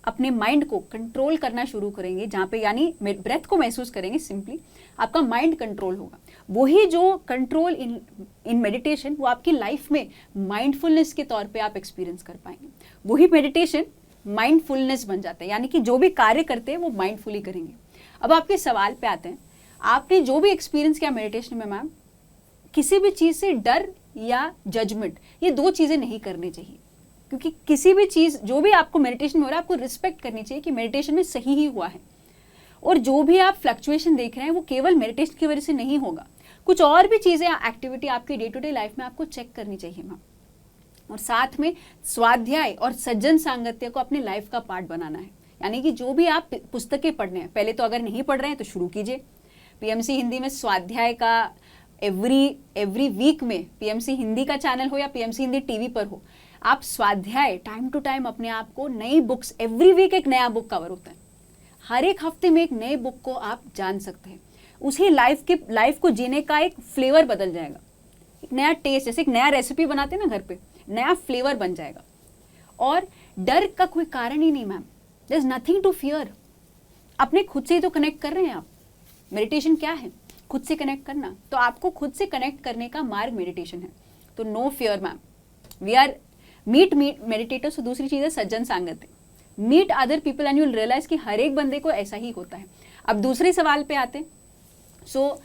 अपने माइंड को कंट्रोल करना शुरू करेंगे, जहाँ पे यानी ब्रेथ को महसूस करेंगे, सिंपली आपका माइंड कंट्रोल होगा। वही जो कंट्रोल इन मेडिटेशन, वो आपकी लाइफ में माइंडफुलनेस के तौर पे आप एक्सपीरियंस कर पाएंगे। वही मेडिटेशन माइंडफुलनेस बन जाता है, यानी कि जो भी कार्य करते हैं वो माइंडफुली करेंगे। अब आपके सवाल पे आते हैं, आपने जो भी एक्सपीरियंस किया मेडिटेशन में मैम, किसी भी चीज़ से डर या जजमेंट, ये 2 चीज़ें नहीं करनी चाहिए। क्योंकि किसी भी चीज़, जो भी आपको मेडिटेशन में हो रहा है, आपको रिस्पेक्ट करनी चाहिए कि मेडिटेशन में सही ही हुआ है। और जो भी आप फ्लक्चुएशन देख रहे हैं, वो केवल मेडिटेशन की वजह से नहीं होगा। कुछ और भी चीज़ें, एक्टिविटी आपकी डे टू डे लाइफ में आपको चेक करनी चाहिए मैम। और साथ में स्वाध्याय और सज्जन सांगत्य को अपने लाइफ का पार्ट बनाना है। यानी कि जो भी आप पुस्तकें पढ़ने हैं, पहले तो अगर नहीं पढ़ रहे हैं तो शुरू कीजिए। पीएमसी हिंदी में स्वाध्याय का एवरी वीक में, पीएमसी हिंदी का चैनल हो या पीएमसी हिंदी टीवी पर हो, आप स्वाध्याय टाइम टू टाइम अपने आप को, नई बुक्स, एवरी वीक एक नया बुक कवर होता है, हर एक हफ्ते में एक नए बुक को आप जान सकते हैं। उसी लाइफ को जीने का एक फ्लेवर बदल जाएगा, एक नया टेस्ट, जैसे एक नया रेसिपी बनाते हैं ना घर पे, नया फ्लेवर बन जाएगा। और डर का कोई कारण ही नहीं ma'am, there is nothing to fear. अपने खुद से ही तो कनेक्ट कर रहे हैं आप। मेडिटेशन क्या है? खुद से कनेक्ट करना। तो आपको खुद से कनेक्ट करने का मार्ग मेडिटेशन है। तो no fear ma'am. We are meet meditators. तो दूसरी चीज़ है सज्जन सांगत्य। Meet other people and you will realize कि हर एक बंदे को ऐसा ही होता है। अब दूसरे सवाल पे आते हैं। So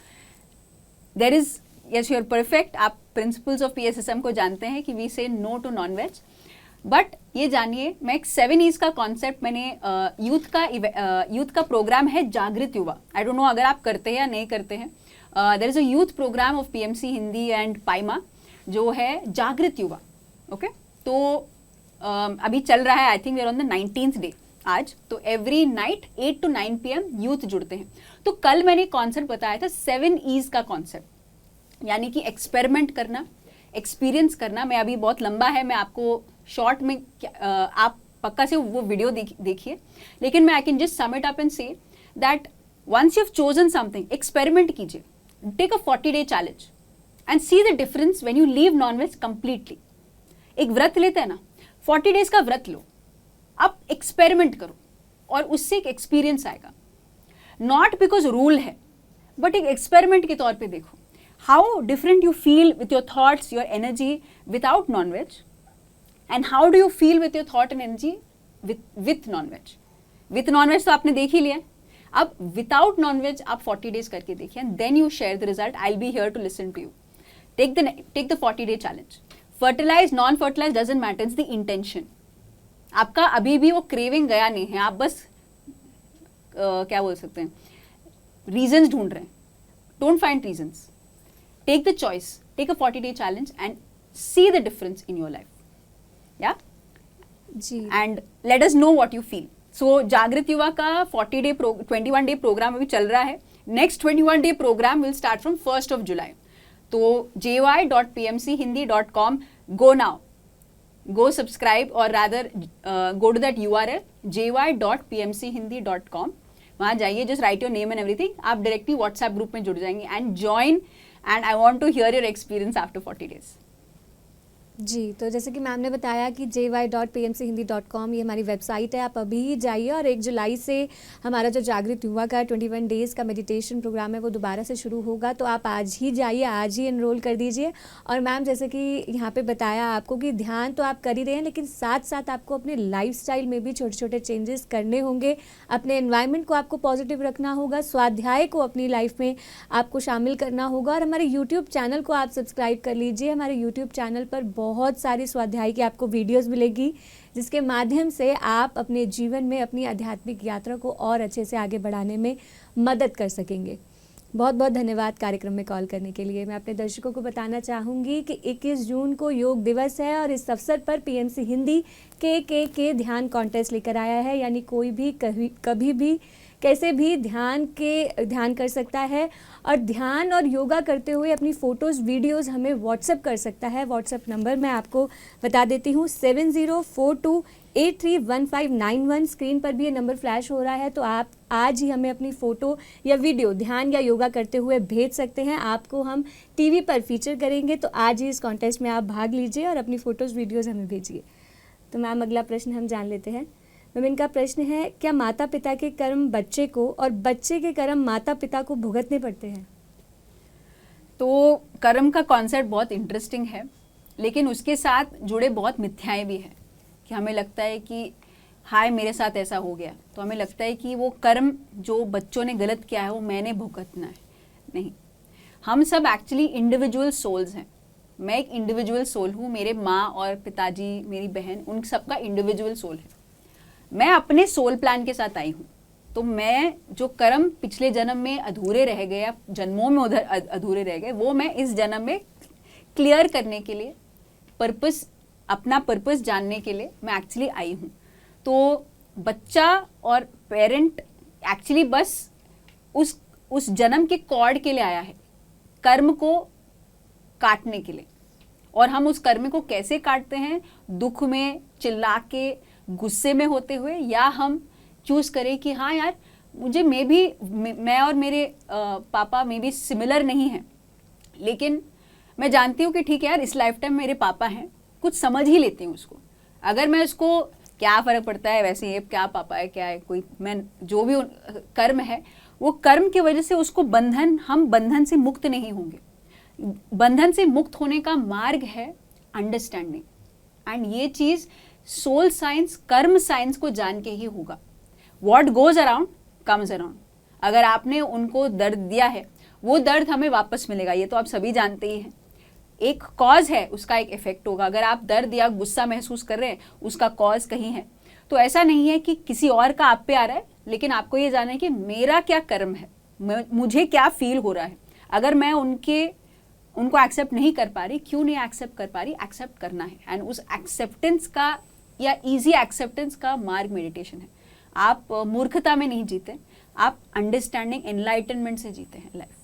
there is, yes you are perfect. आप प्रिंसिपल्स ऑफ PSSM को जानते हैं कि we say no to non veg. But ये जानिए, मैं एक 7 E's का कॉन्सेप्ट, मैंने यूथ का प्रोग्राम है जागृत युवा। आई डोंट नो अगर आप करते हैं या नहीं करते हैं। There is a youth program of PMC Hindi and पाइमा जो है जागृत युवा। ओके तो अभी चल रहा है। I think we are on the 19th day आज। तो every night 8 to 9 PM youth जुड़ते हैं। तो कल मैंने कॉन्सेप्ट बताया था 7 E's का कॉन्सेप्ट, यानी कि एक्सपेरिमेंट करना, एक्सपीरियंस करना। मैं अभी बहुत लंबा है, मैं आपको शॉर्ट में आप पक्का से वो वीडियो देखिए, लेकिन मैं I can just sum it up and say that once you have chosen something, experiment कीजिए। Take a 40-day challenge and see the difference when you leave non veg completely. एक व्रत लेते हैं ना, 40 days का व्रत लो, अब एक्सपेरिमेंट करो और उससे एक एक्सपीरियंस आएगा। नॉट बिकॉज रूल है, बट एक एक्सपेरिमेंट के तौर पे देखो how different you feel with your thoughts, your energy without nonveg, and how do you feel with your thought and energy with nonveg. With nonveg तो आपने देख ही लिया, अब विदाउट नॉनवेज आप 40 days करके देखिए, and then you share the result. I will be here to listen to you. Take the 40-day challenge. Fertilize non fertilize doesn't matter, it's the intention. आपका अभी भी वो क्रेविंग गया नहीं है, आप बस क्या बोल सकते हैं, रीजंस ढूंढ रहे हैं। Don't find reasons, take the choice, take a 40-day challenge and see the difference in your life, या जी। And let us know what you feel. So जागृत युवा का 21 डे प्रोग्राम अभी चल रहा है। Next 21 day program will start from 1st of July। तो jy.pmchindi.com, go now, go subscribe or rather go to that URL jy.pmchindi.com, वहाँ जाइए, just write your name and everything, आप डायरेक्टली व्हाट्सएप ग्रुप में जुड़ जाएंगे and join, and I want to hear your experience after 40 days। जी, तो जैसे कि मैम ने बताया कि jy.pmchindi.com ये हमारी वेबसाइट है, आप अभी ही जाइए। और 1 जुलाई से हमारा जो जागृत युवा का 21 डेज़ का मेडिटेशन प्रोग्राम है वो दोबारा से शुरू होगा, तो आप आज ही जाइए, आज ही एनरोल कर दीजिए। और मैम जैसे कि यहाँ पे बताया आपको कि ध्यान तो आप कर ही रहे हैं, लेकिन साथ साथ आपको अपने लाइफस्टाइल में भी छोटे छोटे चेंजेस करने होंगे, अपने एनवायरनमेंट को आपको पॉजिटिव रखना होगा, स्वाध्याय को अपनी लाइफ में आपको शामिल करना होगा। और हमारे यूट्यूब चैनल को आप सब्सक्राइब कर लीजिए। हमारे यूट्यूब चैनल पर बहुत सारी स्वाध्याय की आपको वीडियोस मिलेगी, जिसके माध्यम से आप अपने जीवन में अपनी आध्यात्मिक यात्रा को और अच्छे से आगे बढ़ाने में मदद कर सकेंगे। बहुत बहुत धन्यवाद कार्यक्रम में कॉल करने के लिए। मैं अपने दर्शकों को बताना चाहूँगी कि 21 जून को योग दिवस है और इस अवसर पर पीएमसी हिंदी के ध्यान कॉन्टेस्ट लेकर आया है, यानी कोई भी कभी भी कैसे भी ध्यान कर सकता है और ध्यान और योगा करते हुए अपनी फ़ोटोज़ वीडियोज़ हमें व्हाट्सएप कर सकता है। व्हाट्सएप नंबर मैं आपको बता देती हूँ 7042831591। स्क्रीन पर भी ये नंबर फ्लैश हो रहा है, तो आप आज ही हमें अपनी फ़ोटो या वीडियो ध्यान या योगा करते हुए भेज सकते हैं। आपको हम टीवी पर फीचर करेंगे, तो आज ही इस कॉन्टेस्ट में आप भाग लीजिए और अपनी फ़ोटोज़ वीडियोज़ हमें भेजिए। तो मैम अगला प्रश्न हम जान लेते हैं। मैम इनका प्रश्न है, क्या माता पिता के कर्म बच्चे को और बच्चे के कर्म माता पिता को भुगतने पड़ते हैं? तो कर्म का कॉन्सेप्ट बहुत इंटरेस्टिंग है, लेकिन उसके साथ जुड़े बहुत मिथ्याएं भी हैं कि हमें लगता है कि हाय मेरे साथ ऐसा हो गया, तो हमें लगता है कि वो कर्म जो बच्चों ने गलत किया है वो मैंने भुगतना है। नहीं, हम सब एक्चुअली इंडिविजुअल सोल्स हैं। मैं एक इंडिविजुअल सोल हूँ, मेरे माँ और पिताजी, मेरी बहन, उन सबका इंडिविजुअल सोल है। मैं अपने सोल प्लान के साथ आई हूँ, तो मैं जो कर्म पिछले जन्म में अधूरे रह गए या जन्मों में उधर अधूरे रह गए, वो मैं इस जन्म में क्लियर करने के लिए, अपना पर्पस जानने के लिए मैं एक्चुअली आई हूँ। तो बच्चा और पेरेंट एक्चुअली बस उस जन्म के कॉर्ड के लिए आया है, कर्म को काटने के लिए। और हम उस कर्म को कैसे काटते हैं? दुख में, चिल्ला के, गुस्से में होते हुए, या हम चूज करें कि हाँ यार मुझे मैं और मेरे पापा मे बी सिमिलर नहीं हैं, लेकिन मैं जानती हूँ कि ठीक है यार इस लाइफ टाइम मेरे पापा हैं, कुछ समझ ही लेती हूँ उसको। अगर मैं उसको क्या फ़र्क पड़ता है, वैसे ये क्या पापा है क्या है, कोई मैं जो भी कर्म है वो कर्म की वजह से उसको हम बंधन से मुक्त नहीं होंगे। बंधन से मुक्त होने का मार्ग है अंडरस्टैंडिंग, एंड ये चीज़ सोल साइंस, कर्म साइंस को जान के ही होगा। What goes around comes around। अगर आपने उनको दर्द दिया है, वो दर्द हमें वापस मिलेगा, ये तो आप सभी जानते ही हैं। एक कॉज है, उसका एक इफेक्ट होगा। अगर आप दर्द या गुस्सा महसूस कर रहे हैं, उसका कॉज कहीं है। तो ऐसा नहीं है कि किसी और का आप पे आ रहा है, लेकिन आपको ये जानना है कि मेरा क्या कर्म है, मुझे क्या फील हो रहा है। अगर मैं उनको एक्सेप्ट नहीं कर पा रही, क्यों नहीं एक्सेप्ट कर पा रही, एक्सेप्ट करना है। एंड उस एक्सेप्टेंस का या इजी एक्सेप्टेंस का मार्ग मेडिटेशन है। आप मूर्खता में नहीं जीते, आप अंडरस्टैंडिंग, एनलाइटनमेंट से जीते हैं लाइफ।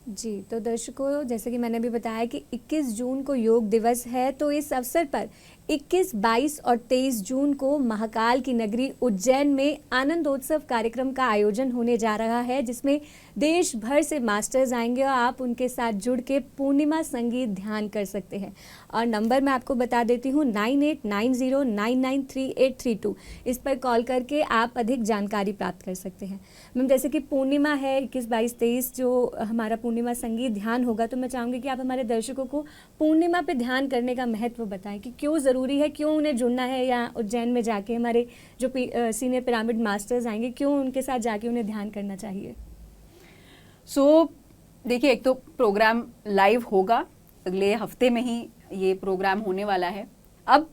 जी, तो दर्शकों जैसे कि मैंने भी बताया कि 21 जून को योग दिवस है, तो इस अवसर पर 21, 22 और 23 जून को महाकाल की नगरी उज्जैन में आनंदोत्सव कार्यक्रम का आयोजन होने जा रहा है, जिसमें देश भर से मास्टर्स आएंगे और आप उनके साथ जुड़ के पूर्णिमा संगीत ध्यान कर सकते हैं। और नंबर मैं आपको बता देती हूँ 9890993832। इस पर कॉल करके आप अधिक जानकारी प्राप्त कर सकते हैं। मैम जैसे कि पूर्णिमा है 21, 22, 23 जो हमारा पूर्णिमा संगीत ध्यान होगा, तो मैं चाहूँगी कि आप हमारे दर्शकों को पूर्णिमा पे ध्यान करने का महत्व बताएं कि क्यों ज़रूरी है, क्यों उन्हें जुड़ना है, या उज्जैन में जाके हमारे जो सीनियर पिरामिड मास्टर्स आएंगे, क्यों उनके साथ जाके उन्हें ध्यान करना चाहिए। देखिए, एक तो प्रोग्राम लाइव होगा अगले हफ्ते में ही ये प्रोग्राम होने वाला है। अब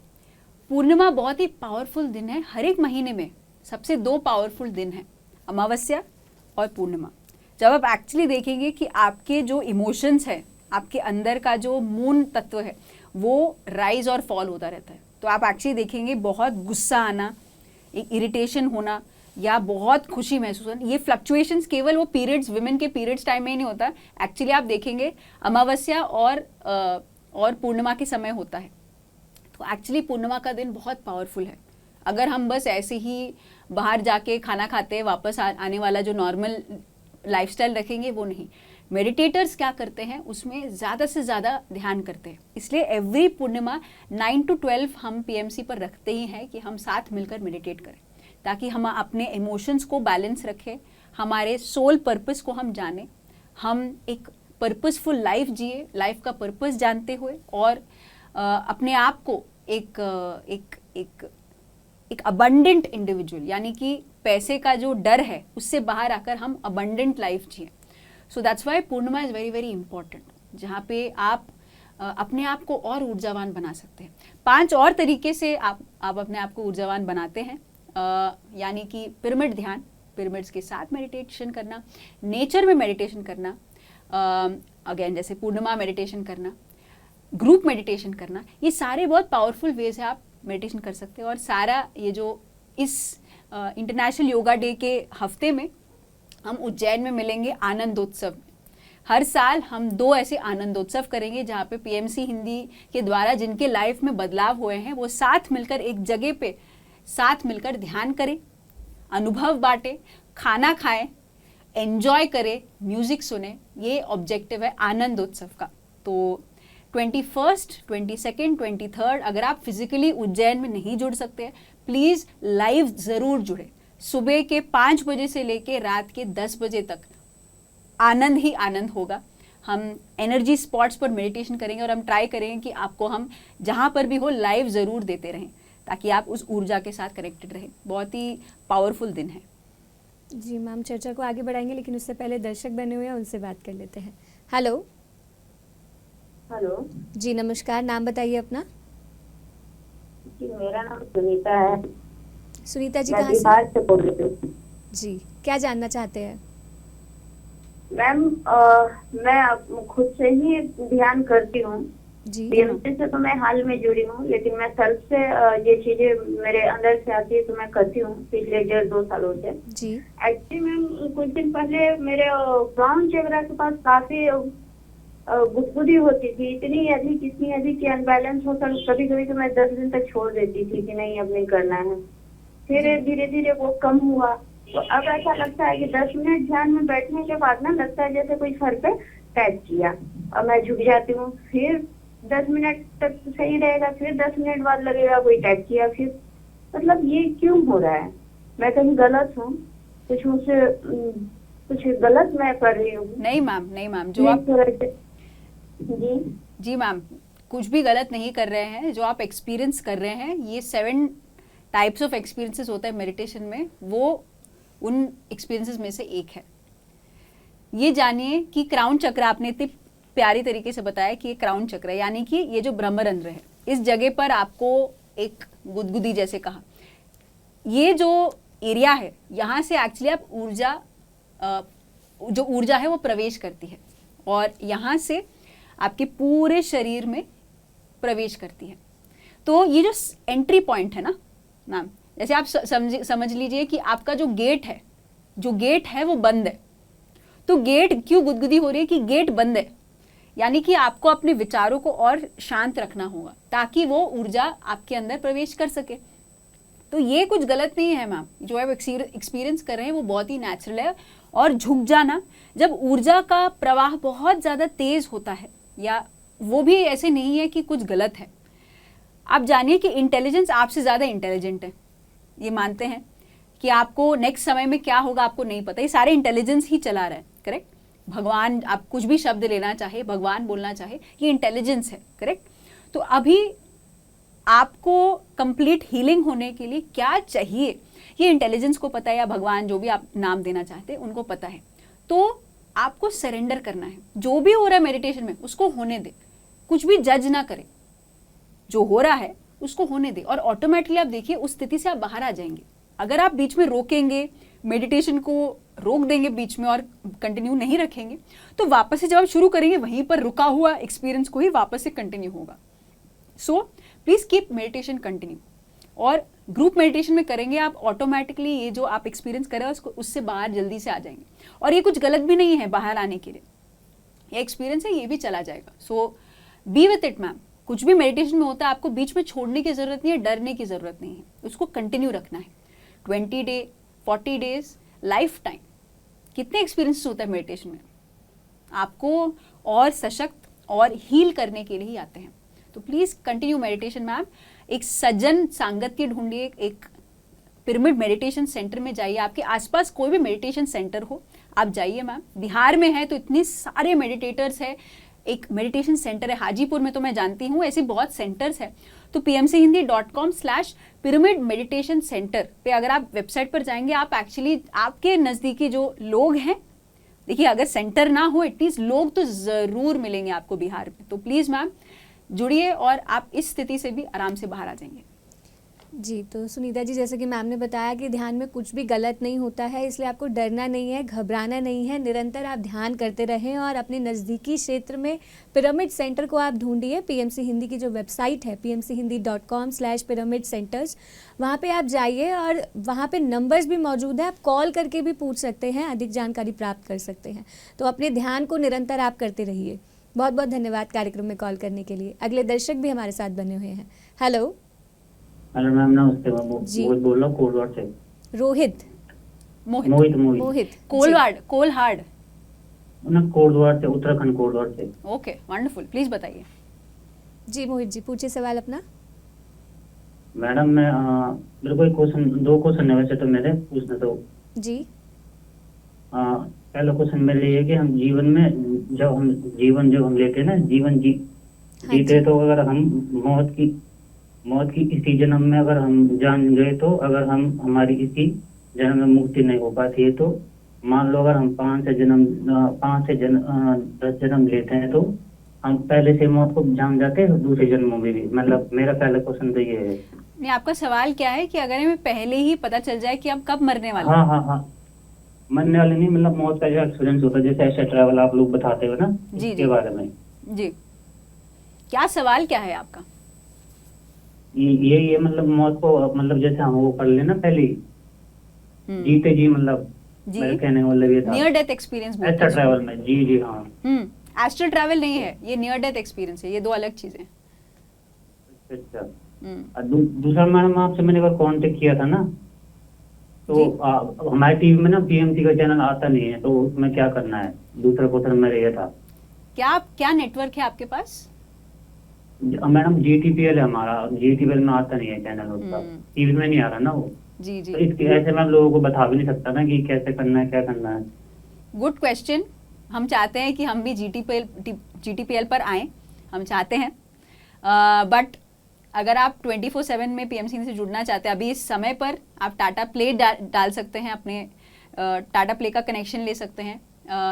पूर्णिमा बहुत ही पावरफुल दिन है, हर एक महीने में सबसे 2 पावरफुल दिन है, अमावस्या और पूर्णिमा। जब आप एक्चुअली देखेंगे कि आपके जो इमोशंस है, आपके अंदर का जो मून तत्व है वो राइज और फॉल होता रहता है, तो आप एक्चुअली देखेंगे बहुत गुस्सा आना, एक इरिटेशन होना या बहुत खुशी महसूस होना। ये फ्लक्चुएशंस केवल वो पीरियड्स, विमेन के पीरियड्स टाइम में ही नहीं होता, एक्चुअली आप देखेंगे अमावस्या और पूर्णिमा के समय होता है। तो एक्चुअली पूर्णिमा का दिन बहुत पावरफुल है। अगर हम बस ऐसे ही बाहर जाके खाना खाते वापस आने वाला जो नॉर्मल लाइफस्टाइल रखेंगे वो नहीं। मेडिटेटर्स क्या करते हैं, उसमें ज़्यादा से ज़्यादा ध्यान करते हैं। इसलिए एवरी पूर्णिमा 9 to 12 हम पीएमसी पर रखते ही हैं कि हम साथ मिलकर मेडिटेट करें, ताकि हम अपने इमोशंस को बैलेंस रखें, हमारे सोल पर्पस को हम जानें, हम एक पर्पसफुल लाइफ जिए, लाइफ का पर्पस जानते हुए, और अपने आप को एक अबंडेंट इंडिविजुअल, यानी कि पैसे का जो डर है उससे बाहर आकर हम अबंडेंट लाइफ जिए। So that's why Purnima is very very important, जहाँ पे आप अपने आप को और ऊर्जावान बना सकते हैं। 5 और तरीके से आप अपने आप को ऊर्जावान बनाते हैं, यानी कि पिरामिड ध्यान, पिरामिड्स के साथ मेडिटेशन करना, नेचर में मेडिटेशन करना, अगेन जैसे पूर्णिमा मेडिटेशन करना, ग्रुप मेडिटेशन करना, ये सारे बहुत पावरफुल वेज है आप मेडिटेशन कर सकते हैं। और सारा ये जो इस इंटरनेशनल योगा डे के हफ्ते में हम उज्जैन में मिलेंगे आनंदोत्सव। हर साल हम 2 ऐसे आनंदोत्सव करेंगे जहाँ पे पीएमसी हिंदी के द्वारा जिनके लाइफ में बदलाव हुए हैं वो साथ मिलकर एक जगह पे साथ मिलकर ध्यान करें, अनुभव बांटें, खाना खाएं, एंजॉय करें, म्यूजिक सुने। ये ऑब्जेक्टिव है आनंदोत्सव का। तो 21st, 22nd, 23rd अगर आप फिजिकली उज्जैन में नहीं जुड़ सकते हैं, प्लीज़ लाइव ज़रूर जुड़े। सुबह के 5 बजे से लेके रात के 10 बजे तक आनंद ही आनंद होगा। हम एनर्जी स्पॉट्स पर मेडिटेशन करेंगे और हम ट्राई करेंगे कि आपको हम जहाँ पर भी हो लाइव ज़रूर देते रहें, ताकि आप उस ऊर्जा के साथ कनेक्टेड रहें। बहुत ही पावरफुल दिन है। जी मैम, चर्चा को आगे बढ़ाएंगे, लेकिन उससे पहले दर्शक बने हुए हैं, उनसे बात कर लेते हैं। हेलो हेलो जी, नमस्कार, नाम बताइए अपना। जी, मेरा नाम सुनीता है। सुनीता जी मैं कहाँ से? बिहार से बोल रही हूँ। जी, क्या जानना चाहते हैं? मैम, मैं खुद से ही ध्यान करती हूँ। जी पीएमसी से तो मैं हाल में जुड़ी हूँ, लेकिन मैं सेल्फ से ये चीजें मेरे अंदर से आती है तो मैं करती हूँ पिछले 1.5-2 सालों से। जी एक्चुअली मैम, कुछ दिन पहले मेरे ब्राउन चेहरा के पास काफी गुदगुदी होती थी, इतनी अधिक कि अनबैलेंस होकर कभी कभी तो मैं 10 दिन तक छोड़ देती थी कि नहीं अब नहीं करना है। फिर धीरे धीरे वो कम हुआ, तो अब ऐसा लगता है कि 10 मिनट ध्यान में बैठने के बाद ना लगता है जैसे कोई सर पे टैप किया, और मैं झुक जाती हूँ। फिर 10 मिनट तक सही रहेगा, फिर 10 मिनट बाद लगेगा कोई टैप किया। फिर मतलब ये क्यों हो रहा है? मैं कहीं गलत हूँ? कुछ मुझसे कुछ गलत मैं कर रही हूँ? नहीं मैम, जो आप जी मैम, कुछ भी गलत नहीं कर रहे हैं। जो आप एक्सपीरियंस कर रहे हैं, ये 7 टाइप्स ऑफ एक्सपीरियंसेस होता है मेडिटेशन में, वो उन एक्सपीरियंसेस में से एक है। ये जानिए कि क्राउन चक्र, आपने इतनी प्यारी तरीके से बताया कि ये क्राउन चक्र है, यानी कि ये जो ब्रह्मरंध्र है, इस जगह पर आपको एक गुदगुदी जैसे कहा, ये जो एरिया है, यहाँ से एक्चुअली आप जो ऊर्जा है वो प्रवेश करती है और यहाँ से आपके पूरे शरीर में प्रवेश करती है। तो ये जो एंट्री पॉइंट है ना मैम, जैसे आप समझ लीजिए कि आपका जो गेट है वो बंद है। तो गेट क्यों गुदगुदी हो रही है? कि गेट बंद है, यानी कि आपको अपने विचारों को और शांत रखना होगा ताकि वो ऊर्जा आपके अंदर प्रवेश कर सके। तो ये कुछ गलत नहीं है मैम, जो आप एक्सपीरियंस कर रहे हैं वो बहुत ही नेचुरल है। और झुक जाना, जब ऊर्जा का प्रवाह बहुत ज़्यादा तेज होता है, या वो भी ऐसे नहीं है कि कुछ गलत है। आप जानिए कि इंटेलिजेंस आपसे ज़्यादा इंटेलिजेंट है, ये मानते हैं कि आपको नेक्स्ट समय में क्या होगा आपको नहीं पता, ये सारे इंटेलिजेंस ही चला रहा है, करेक्ट। भगवान, आप कुछ भी शब्द लेना चाहे, भगवान बोलना चाहे, ये इंटेलिजेंस है, करेक्ट। तो अभी आपको कंप्लीट हीलिंग होने के लिए क्या चाहिए, ये इंटेलिजेंस को पता है, या भगवान, जो भी आप नाम देना चाहते हैं, उनको पता है। तो आपको सरेंडर करना है, जो भी हो रहा है मेडिटेशन में उसको होने दे। कुछ भी जज ना करें, जो हो रहा है उसको होने दें और ऑटोमेटिकली आप देखिए उस स्थिति से आप बाहर आ जाएंगे। अगर आप बीच में रोकेंगे, मेडिटेशन को रोक देंगे बीच में और कंटिन्यू नहीं रखेंगे, तो वापस से जब आप शुरू करेंगे वहीं पर रुका हुआ एक्सपीरियंस को ही वापस से कंटिन्यू होगा। So please keep meditation continue, और ग्रुप मेडिटेशन में करेंगे आप, ऑटोमेटिकली ये जो आप एक्सपीरियंस कर रहे हो उससे बाहर जल्दी से आ जाएंगे। और ये कुछ गलत भी नहीं है बाहर आने के लिए, ये एक्सपीरियंस है, ये भी चला जाएगा। सो बी विथ इट मैम। कुछ भी मेडिटेशन में होता है आपको बीच में छोड़ने की जरूरत नहीं है, डरने की जरूरत नहीं है, उसको कंटिन्यू रखना है। 20 डे, 40 डेज, लाइफ टाइम। कितने एक्सपीरियंस होता है मेडिटेशन में, आपको और सशक्त और हील करने के लिए ही आते हैं। तो प्लीज कंटिन्यू मेडिटेशन मैम। एक सज्जन सांगत्य ढूंढिए, एक पिरामिड मेडिटेशन सेंटर में जाइए, आपके आसपास कोई भी मेडिटेशन सेंटर हो आप जाइए मैम। बिहार में है तो इतने सारे मेडिटेटर्स हैं, एक मेडिटेशन सेंटर है हाजीपुर में, तो मैं जानती हूँ ऐसे बहुत सेंटर्स हैं। तो pmchindi.com/pyramid meditation center पे अगर आप वेबसाइट पर जाएंगे, आप एक्चुअली आपके नज़दीकी जो लोग हैं, देखिए अगर सेंटर ना हो एटलीस्ट लोग तो ज़रूर मिलेंगे आपको बिहार में। तो प्लीज़ मैम जुड़िए और आप इस स्थिति से भी आराम से बाहर आ जाएंगे। जी, तो सुनीता जी, जैसे कि मैम ने बताया कि ध्यान में कुछ भी गलत नहीं होता है, इसलिए आपको डरना नहीं है, घबराना नहीं है। निरंतर आप ध्यान करते रहें और अपने नज़दीकी क्षेत्र में पिरामिड सेंटर को आप ढूंढिए। पीएमसी हिंदी की जो वेबसाइट है pmchindi.com/pyramid centers, वहाँ पे आप जाइए और वहाँ पे नंबर्स भी मौजूद है, आप कॉल करके भी पूछ सकते हैं, अधिक जानकारी प्राप्त कर सकते हैं। तो अपने ध्यान को निरंतर आप करते रहिए। बहुत बहुत धन्यवाद कार्यक्रम में कॉल करने के लिए। अगले दर्शक भी हमारे साथ बने हुए हैं। हेलो हेलो मैम, नमस्ते। जी। मोहित बोल रहा हूँ कोलवाड़ से। रोहित, मोहित कोलहाड़ ना, कोलवाड़ से, उत्तराखंड कोलवाड़ से। Okay, wonderful. प्लीज बताइए। जी मोहित जी, पूछिए सवाल अपना। मैडम मैं मेरे को एक क्वेश्चन, 2 क्वेश्चन है वैसे तो मेरे पूछना। तो जी पहला क्वेश्चन मेरे ये है कि हम जीवन में जब हम लेते हैं ना, जीते तो अगर हम मौत की इसी जन्म में अगर हम जान गए, तो अगर हम हमारी इसी जन्म में मुक्ति नहीं हो पाती है, तो मान लो अगर हम 5 से 10 जन्म लेते हैं, तो हम पहले से मौत को जान जाते हैं दूसरे जन्मों में भी। मतलब मेरा पहला क्वेश्चन तो ये है। नहीं, आपका सवाल क्या है कि अगर हमें पहले ही पता चल जाए कि आप कब मरने वाले? हाँ, मरने वाले नहीं, मतलब मौत का जो एक्सपीरियंस होता है, जैसे ऐसा ट्रैवल आप लोग बताते हो ना, इसके बारे में। जी, क्या सवाल क्या है आपका? ये मतलब मौत को, मतलब जैसे हम वो कर लेना पहले जीते जी, मतलब मेरे कहने का मतलब ये था नियर डेथ एक्सपीरियंस ऐसा ट्रैवल में। जी हाँ। एस्ट्रल ट्रैवल नहीं है ये, नियर डेथ एक्सपीरियंस है, ये 2 अलग चीजें। अच्छा। दूसरा मैडम, आपसे मैंने एक बार कांटेक्ट किया था ना, तो हमारे टीवी में ना पीएमसी का चैनल आता नहीं है, तो उसमें क्या करना है? दूसरा क्वेश्चन मेरा ये था। क्या नेटवर्क है आपके पास? मैडम GTPL है हमारा, GTPL में आता नहीं है चैनल, उसका टीवी में नहीं आ रहा ना वो। जी। तो इसके ऐसे मैं लोगों को बता भी नहीं सकता ना कि कैसे करना है, क्या करना है। Good question. हम चाहते हैं कि हम भी GTPL पर आएं, हम चाहते हैं, बट अगर आप 24/7 में पीएमसी से जुड़ना चाहते हैं, अभी इस समय पर आप टाटा प्ले डाल सकते हैं, अपने टाटा प्ले का कनेक्शन ले सकते हैं,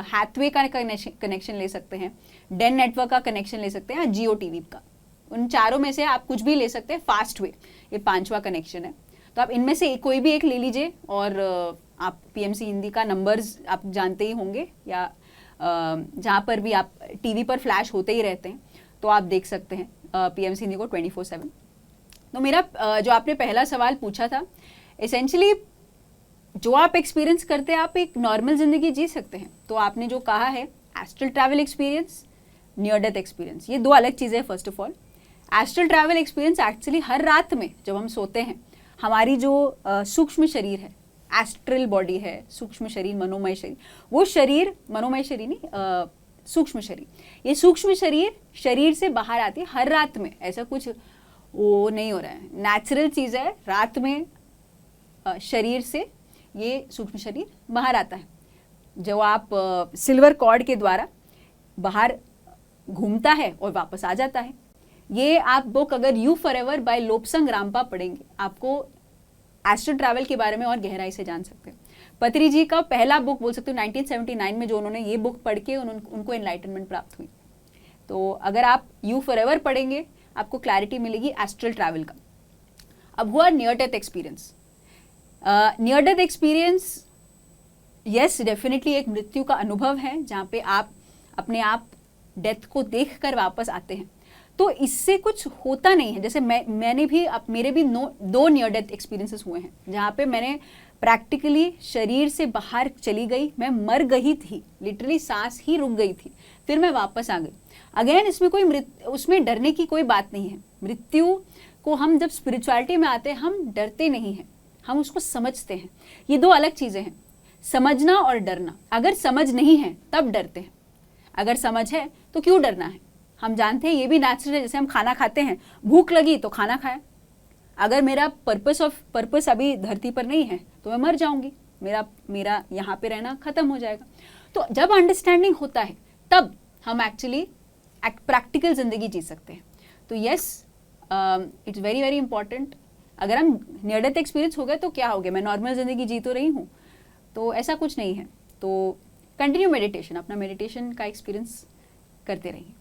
हैथवे का कनेक्शन ले सकते हैं, डेन नेटवर्क का कनेक्शन ले सकते हैं, जियो टीवी का। उन चारों में से आप कुछ भी ले सकते हैं। फास्ट वे ये 5वां कनेक्शन है, तो आप इनमें से कोई भी एक ले लीजिए। और आप पीएमसी हिंदी का नंबर्स आप जानते ही होंगे, या जहाँ पर भी आप टीवी पर फ्लैश होते ही रहते हैं, तो आप देख सकते हैं पीएमसी हिंदी को 24/7। तो मेरा जो आपने पहला सवाल पूछा था, एसेंशियली जो आप एक्सपीरियंस करते हैं, आप एक नॉर्मल जिंदगी जी सकते हैं। तो आपने जो कहा है astral travel experience, near death experience, ये 2 अलग चीज़ें हैं। First of all, astral travel experience actually हर रात में जब हम सोते हैं, हमारी जो सूक्ष्म शरीर है, एस्ट्रल बॉडी है, सूक्ष्म शरीर, मनोमय शरीर, वो शरीर, मनोमय शरीर नहीं, सूक्ष्म शरीर, ये सूक्ष्म शरीर से बाहर आती है हर रात में। ऐसा कुछ वो नहीं हो रहा है, नेचुरल चीज़ है। रात में शरीर से ये सूक्ष्म शरीर बाहर आता है, जो आप सिल्वर कॉर्ड के द्वारा बाहर घूमता है और वापस आ जाता है। ये आप बुक अगर यू फॉरएवर बाय लोपसंग रामपा पढ़ेंगे, आपको एस्ट्रल ट्रैवल के बारे में और गहराई से जान सकते हैं। पत्री जी का पहला बुक बोल सकते हो 1979 में, जो उन्होंने ये बुक पढ़ के उनको एनलाइटनमेंट प्राप्त हुई। तो अगर आप यू फॉरएवर पढ़ेंगे आपको क्लैरिटी मिलेगी एस्ट्रल ट्रैवल का। अब हुआ near death experience. Near death experience yes definitely एक मृत्यु का अनुभव है जहाँ पे आप अपने आप डेथ को देखकर वापस आते हैं। तो इससे कुछ होता नहीं है। जैसे मैंने भी मेरे भी 2 नियर डेथ एक्सपीरियंसेस हुए हैं जहाँ पे मैंने प्रैक्टिकली शरीर से बाहर चली गई, मैं मर गई थी, लिटरली सांस ही रुक गई थी, फिर मैं वापस आ गई। अगेन इसमें कोई उसमें डरने की कोई बात नहीं है। मृत्यु को हम जब स्पिरिचुअलिटी में आते हैं हम डरते नहीं हैं, हम उसको समझते हैं। ये 2 अलग चीज़ें हैं, समझना और डरना। अगर समझ नहीं है तब डरते हैं, अगर समझ है तो क्यों डरना है। हम जानते हैं ये भी नेचुरल है, जैसे हम खाना खाते हैं, भूख लगी तो खाना खाया। अगर मेरा पर्पस अभी धरती पर नहीं है तो मैं मर जाऊंगी, मेरा यहाँ पे रहना खत्म हो जाएगा। तो जब अंडरस्टैंडिंग होता है तब हम एक्चुअली प्रैक्टिकल जिंदगी जी सकते हैं। तो yes it's very very important. अगर हम नियर डेथ एक्सपीरियंस हो गए तो क्या हो गया, मैं नॉर्मल जिंदगी जी तो रही हूँ, तो ऐसा कुछ नहीं है। तो कंटिन्यू मेडिटेशन, अपना मेडिटेशन का एक्सपीरियंस करते रहिए।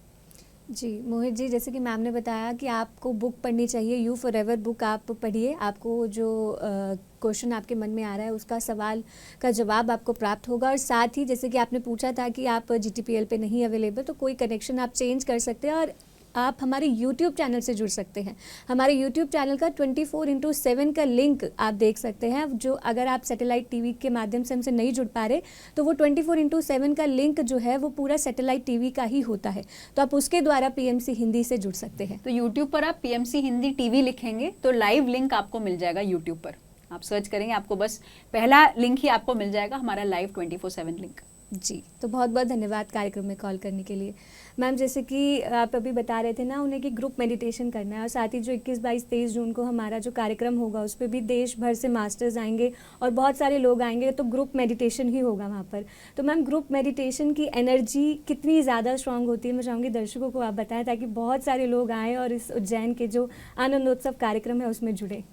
जी मोहित जी, जैसे कि मैम ने बताया कि आपको बुक पढ़नी चाहिए, यू फॉरएवर बुक आप पढ़िए। आपको जो क्वेश्चन आपके मन में आ रहा है उसका सवाल का जवाब आपको प्राप्त होगा। और साथ ही जैसे कि आपने पूछा था कि आप GTPL पे नहीं अवेलेबल, तो कोई कनेक्शन आप चेंज कर सकते हैं और आप हमारे YouTube चैनल से जुड़ सकते हैं। हमारे YouTube चैनल का 24/7 का लिंक आप देख सकते हैं, जो अगर आप सैटेलाइट TV के माध्यम से हमसे नहीं जुड़ पा रहे तो वो 24/7 का लिंक जो है वो पूरा सैटेलाइट TV का ही होता है, तो आप उसके द्वारा PMC हिंदी से जुड़ सकते हैं। तो YouTube पर आप PMC हिंदी TV लिखेंगे तो लाइव लिंक आपको मिल जाएगा। YouTube पर आप सर्च करेंगे, आपको बस पहला लिंक ही आपको मिल जाएगा, हमारा लाइव 24/7 लिंक। जी, तो बहुत बहुत धन्यवाद कार्यक्रम में कॉल करने के लिए। मैम, जैसे कि आप अभी बता रहे थे ना उन्हें कि ग्रुप मेडिटेशन करना है, और साथ ही जो 21, 22, 23 जून को हमारा जो कार्यक्रम होगा उस पर भी देश भर से मास्टर्स आएंगे और बहुत सारे लोग आएंगे, तो ग्रुप मेडिटेशन ही होगा वहाँ पर। तो मैम, ग्रुप मेडिटेशन की एनर्जी कितनी ज़्यादा स्ट्रांग होती है, मैं चाहूँगी दर्शकों को आप बताएं ताकि बहुत सारे लोग आएँ और इस उज्जैन के जो आनंदोत्सव कार्यक्रम है उसमें जुड़े।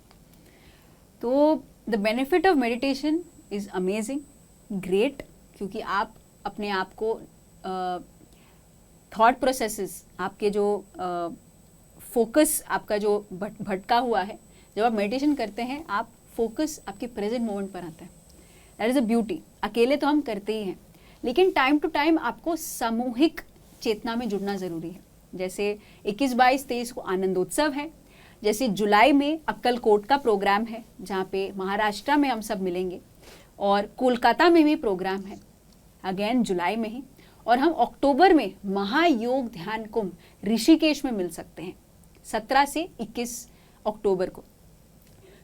तो the benefit of meditation is amazing, great, क्योंकि आप अपने आप को थॉट प्रोसेसेस, आपके जो फोकस आपका जो भटका हुआ है, जब आप मेडिटेशन करते हैं आप फोकस आपके प्रेजेंट मोमेंट पर आता है। That is a beauty. अकेले तो हम करते ही हैं, लेकिन टाइम टू टाइम आपको सामूहिक चेतना में जुड़ना ज़रूरी है। जैसे 21, 22, 23 को आनंदोत्सव है, जैसे जुलाई में अक्कलकोट का प्रोग्राम है जहाँ पे महाराष्ट्र में हम सब मिलेंगे, और कोलकाता में भी प्रोग्राम है अगेन जुलाई में ही, और हम अक्टूबर में महायोग ध्यान कुंभ ऋषिकेश में मिल सकते हैं 17 से 21 अक्टूबर को।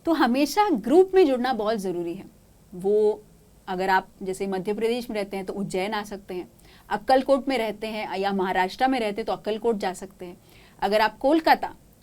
तो हमेशा ग्रुप में जुड़ना बहुत ज़रूरी है। वो अगर आप जैसे मध्य प्रदेश में रहते हैं तो उज्जैन आ सकते हैं, अक्कलकोट में रहते हैं या महाराष्ट्र में रहते हैं तो अक्कलकोट जा सकते हैं,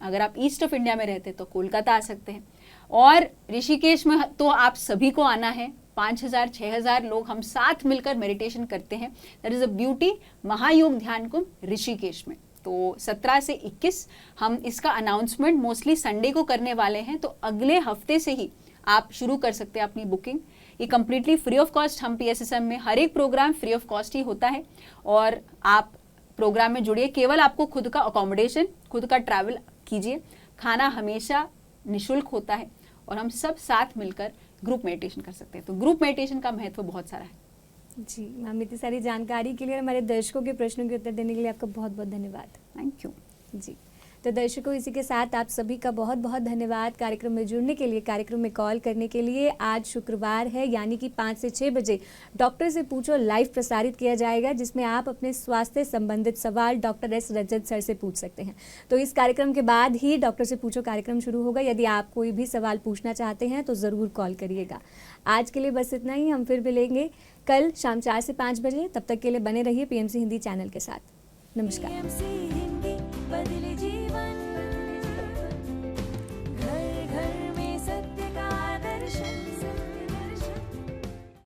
अगर आप ईस्ट ऑफ इंडिया में रहते हैं तो कोलकाता आ सकते हैं, और ऋषिकेश में तो आप सभी को आना है। 5,000 6,000 लोग हम साथ मिलकर मेडिटेशन करते हैं। दैट इज़ अ ब्यूटी, महायोग ध्यान कुंभ ऋषिकेश में। तो 17 से 21 हम इसका अनाउंसमेंट मोस्टली संडे को करने वाले हैं, तो अगले हफ्ते से ही आप शुरू कर सकते हैं अपनी बुकिंग। ये कम्प्लीटली फ्री ऑफ कॉस्ट, हम PSSM में हर एक प्रोग्राम फ्री ऑफ कॉस्ट ही होता है, और आप प्रोग्राम में जुड़िए। केवल आपको खुद का अकोमोडेशन, खुद का ट्रैवल कीजिए, खाना हमेशा निःशुल्क होता है, और हम सब साथ मिलकर ग्रुप मेडिटेशन कर सकते हैं। तो ग्रुप मेडिटेशन का महत्व बहुत सारा है। जी मैम, इतनी सारी जानकारी के लिए और हमारे दर्शकों के प्रश्नों के उत्तर देने के लिए आपका बहुत बहुत धन्यवाद। Thank you. जी, तो दर्शकों, इसी के साथ आप सभी का बहुत बहुत धन्यवाद कार्यक्रम में जुड़ने के लिए, कार्यक्रम में कॉल करने के लिए। आज शुक्रवार है, यानी कि 5 से 6 बजे डॉक्टर से पूछो लाइव प्रसारित किया जाएगा, जिसमें आप अपने स्वास्थ्य संबंधित सवाल डॉक्टर S. रजत सर से पूछ सकते हैं। तो इस कार्यक्रम के बाद ही डॉक्टर से पूछो कार्यक्रम शुरू होगा। यदि आप कोई भी सवाल पूछना चाहते हैं तो ज़रूर कॉल करिएगा। आज के लिए बस इतना ही, हम फिर मिलेंगे कल शाम 4 से 5 बजे। तब तक के लिए बने रहिए PMC हिंदी चैनल के साथ। नमस्कार।